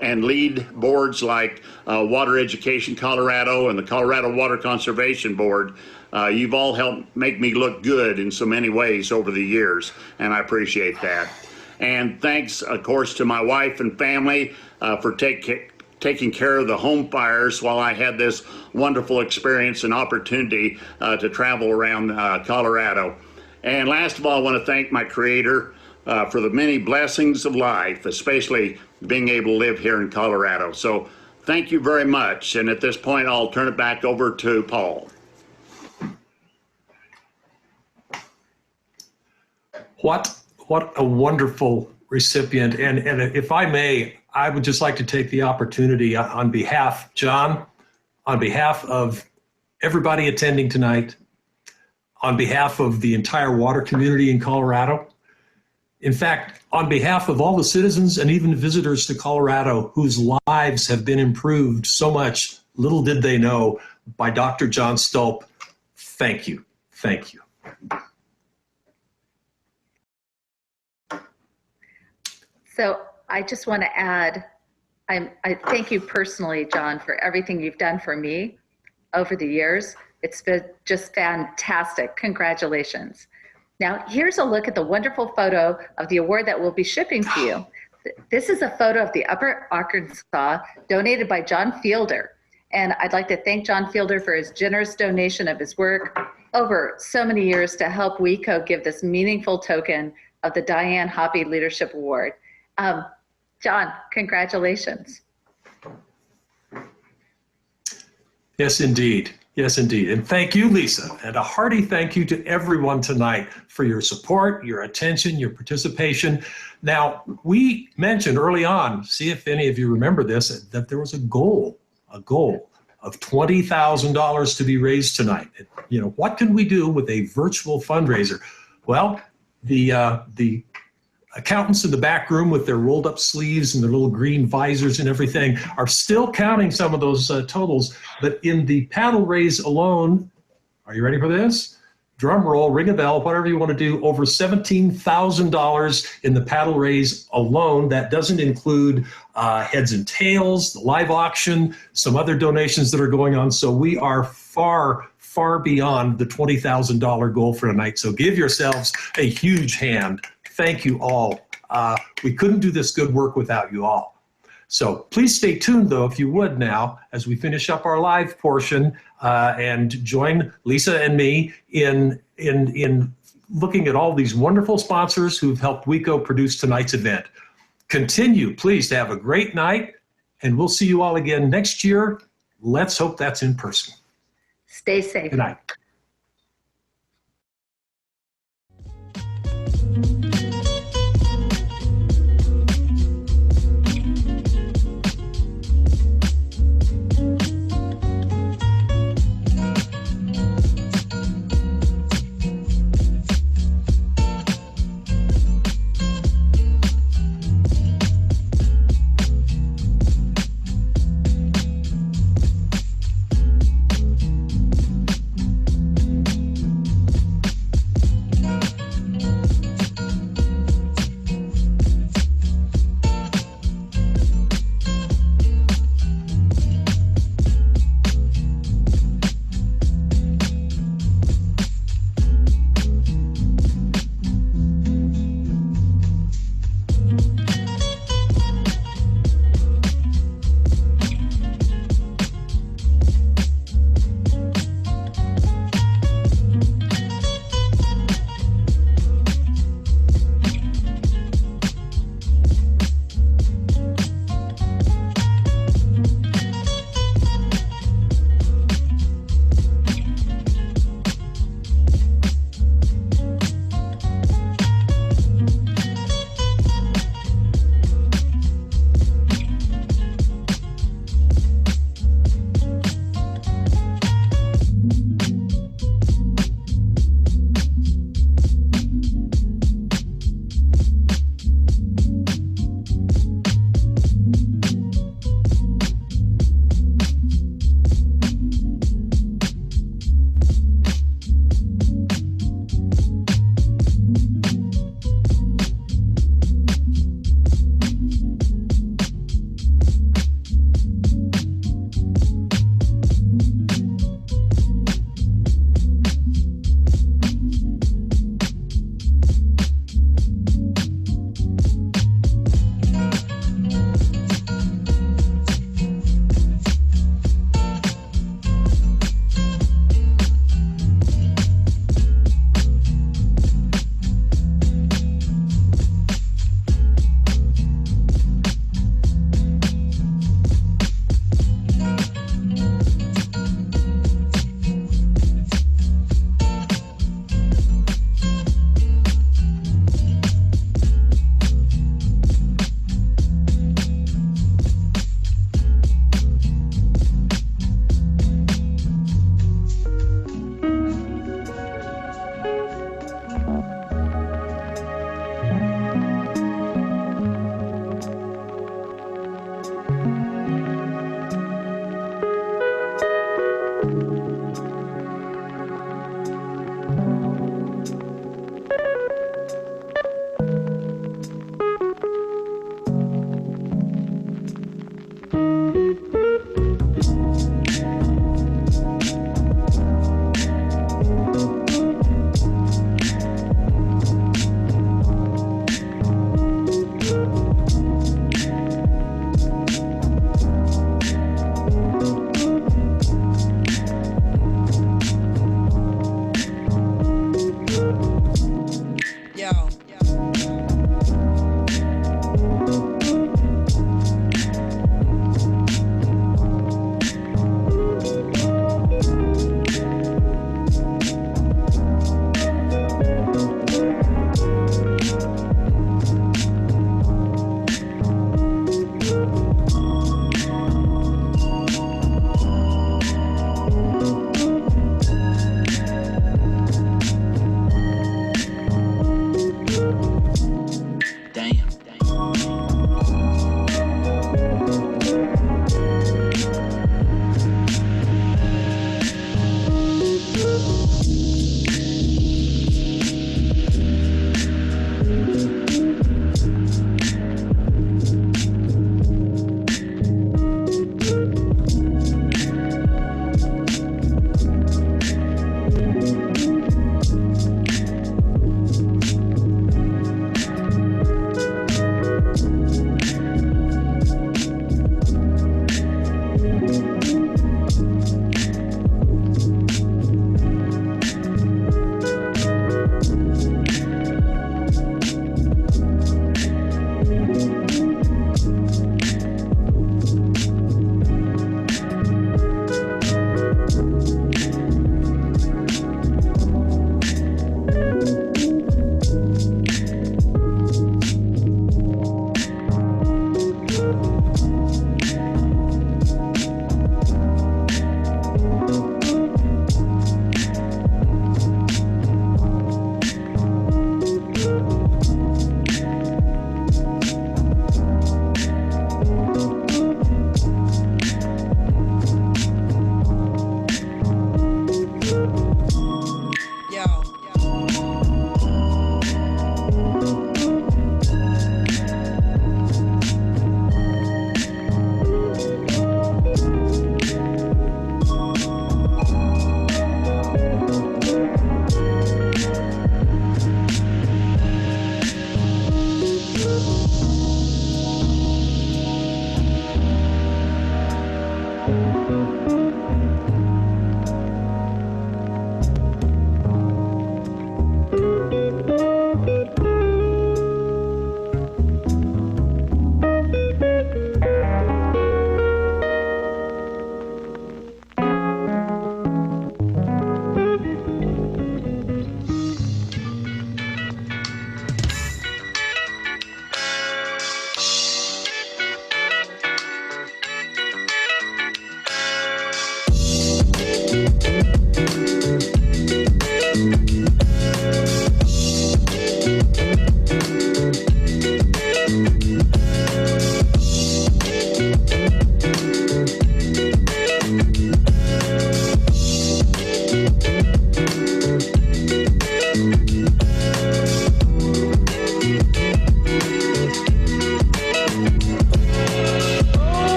and lead boards like Water Education Colorado and the Colorado Water Conservation Board You've all helped make me look good in so many ways over the years, and I appreciate that. And thanks, of course, to my wife and family for taking care of the home fires while I had this wonderful experience and opportunity to travel around Colorado. And last of all, I want to thank my Creator for the many blessings of life, especially being able to live here in Colorado. So thank you very much. And at this point, I'll turn it back over to Paul. What a wonderful recipient. And if I may, I would just like to take the opportunity on behalf, John, on behalf of everybody attending tonight, on behalf of the entire water community in Colorado, in fact, on behalf of all the citizens and even visitors to Colorado whose lives have been improved so much, little did they know, by Dr. John Stolp, thank you. Thank you. So I just want to add, I thank you personally, John, for everything you've done for me over the years. It's been just fantastic. Congratulations. Now, here's a look at the wonderful photo of the award that we'll be shipping to you. This is a photo of the Upper Arkansas donated by John Fielder. And I'd like to thank John Fielder for his generous donation of his work over so many years to help WEco give this meaningful token of the Diane Hoppy Leadership Award. John, congratulations. Yes, indeed. Yes, indeed. And thank you, Lisa. And a hearty thank you to everyone tonight for your support, your attention, your participation. Now, we mentioned early on, see if any of you remember this, that there was a goal of $20,000 to be raised tonight. You know, what can we do with a virtual fundraiser? Well, the accountants in the back room with their rolled up sleeves and their little green visors and everything are still counting some of those totals. But in the paddle raise alone, are you ready for this? Drum roll, ring a bell, whatever you want to do, over $17,000 in the paddle raise alone. That doesn't include heads and tails, the live auction, some other donations that are going on. So we are far beyond the $20,000 goal for tonight. So give yourselves a huge hand. Thank you all. We couldn't do this good work without you all. So please stay tuned, though, if you would now, as we finish up our live portion and join Lisa and me in looking at all these wonderful sponsors who've helped WEco produce tonight's event. Continue, please, to have a great night, and we'll see you all again next year. Let's hope that's in person. Stay safe. Good night.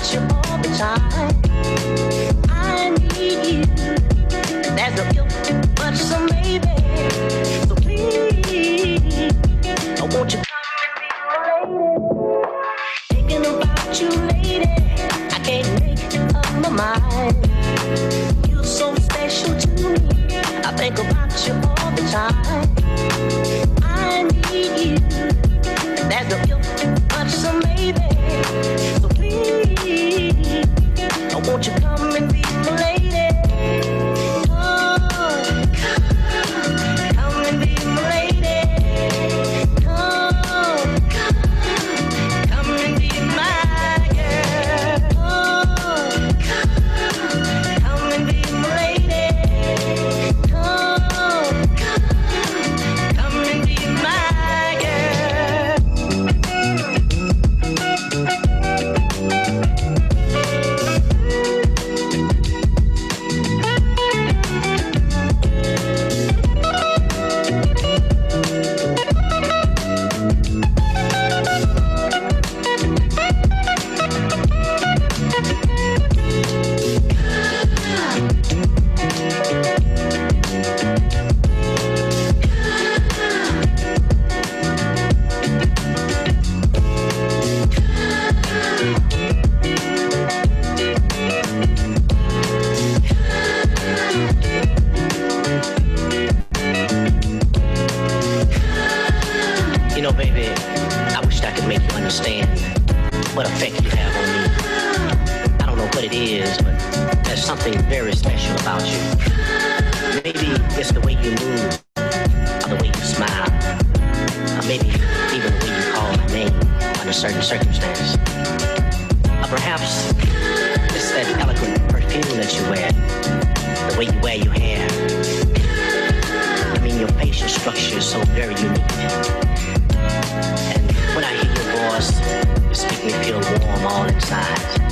about you all the time. I need you. There's no if, but some maybe. So please, I want you to come and be my lady. Thinking about you, lady, I can't make up my mind. You're so special to me. I think about you all the time. I need you. There's no if, but some maybe. So please, I want you to come and be my lady. Come and be my lady. Come and be my girl. Come and be my lady. Come and be my girl. You know, baby, I wish I could make you understand what effect you have on me. I don't know what it is, but there's something very special about you. Maybe it's the way you move, or the way you smile, or maybe even the way you call my name under certain circumstances. Or perhaps it's that eloquent perfume that you wear, the way you wear your hair. I mean, your facial structure is so very unique. And when I hear your voice, you just make me feel warm all inside.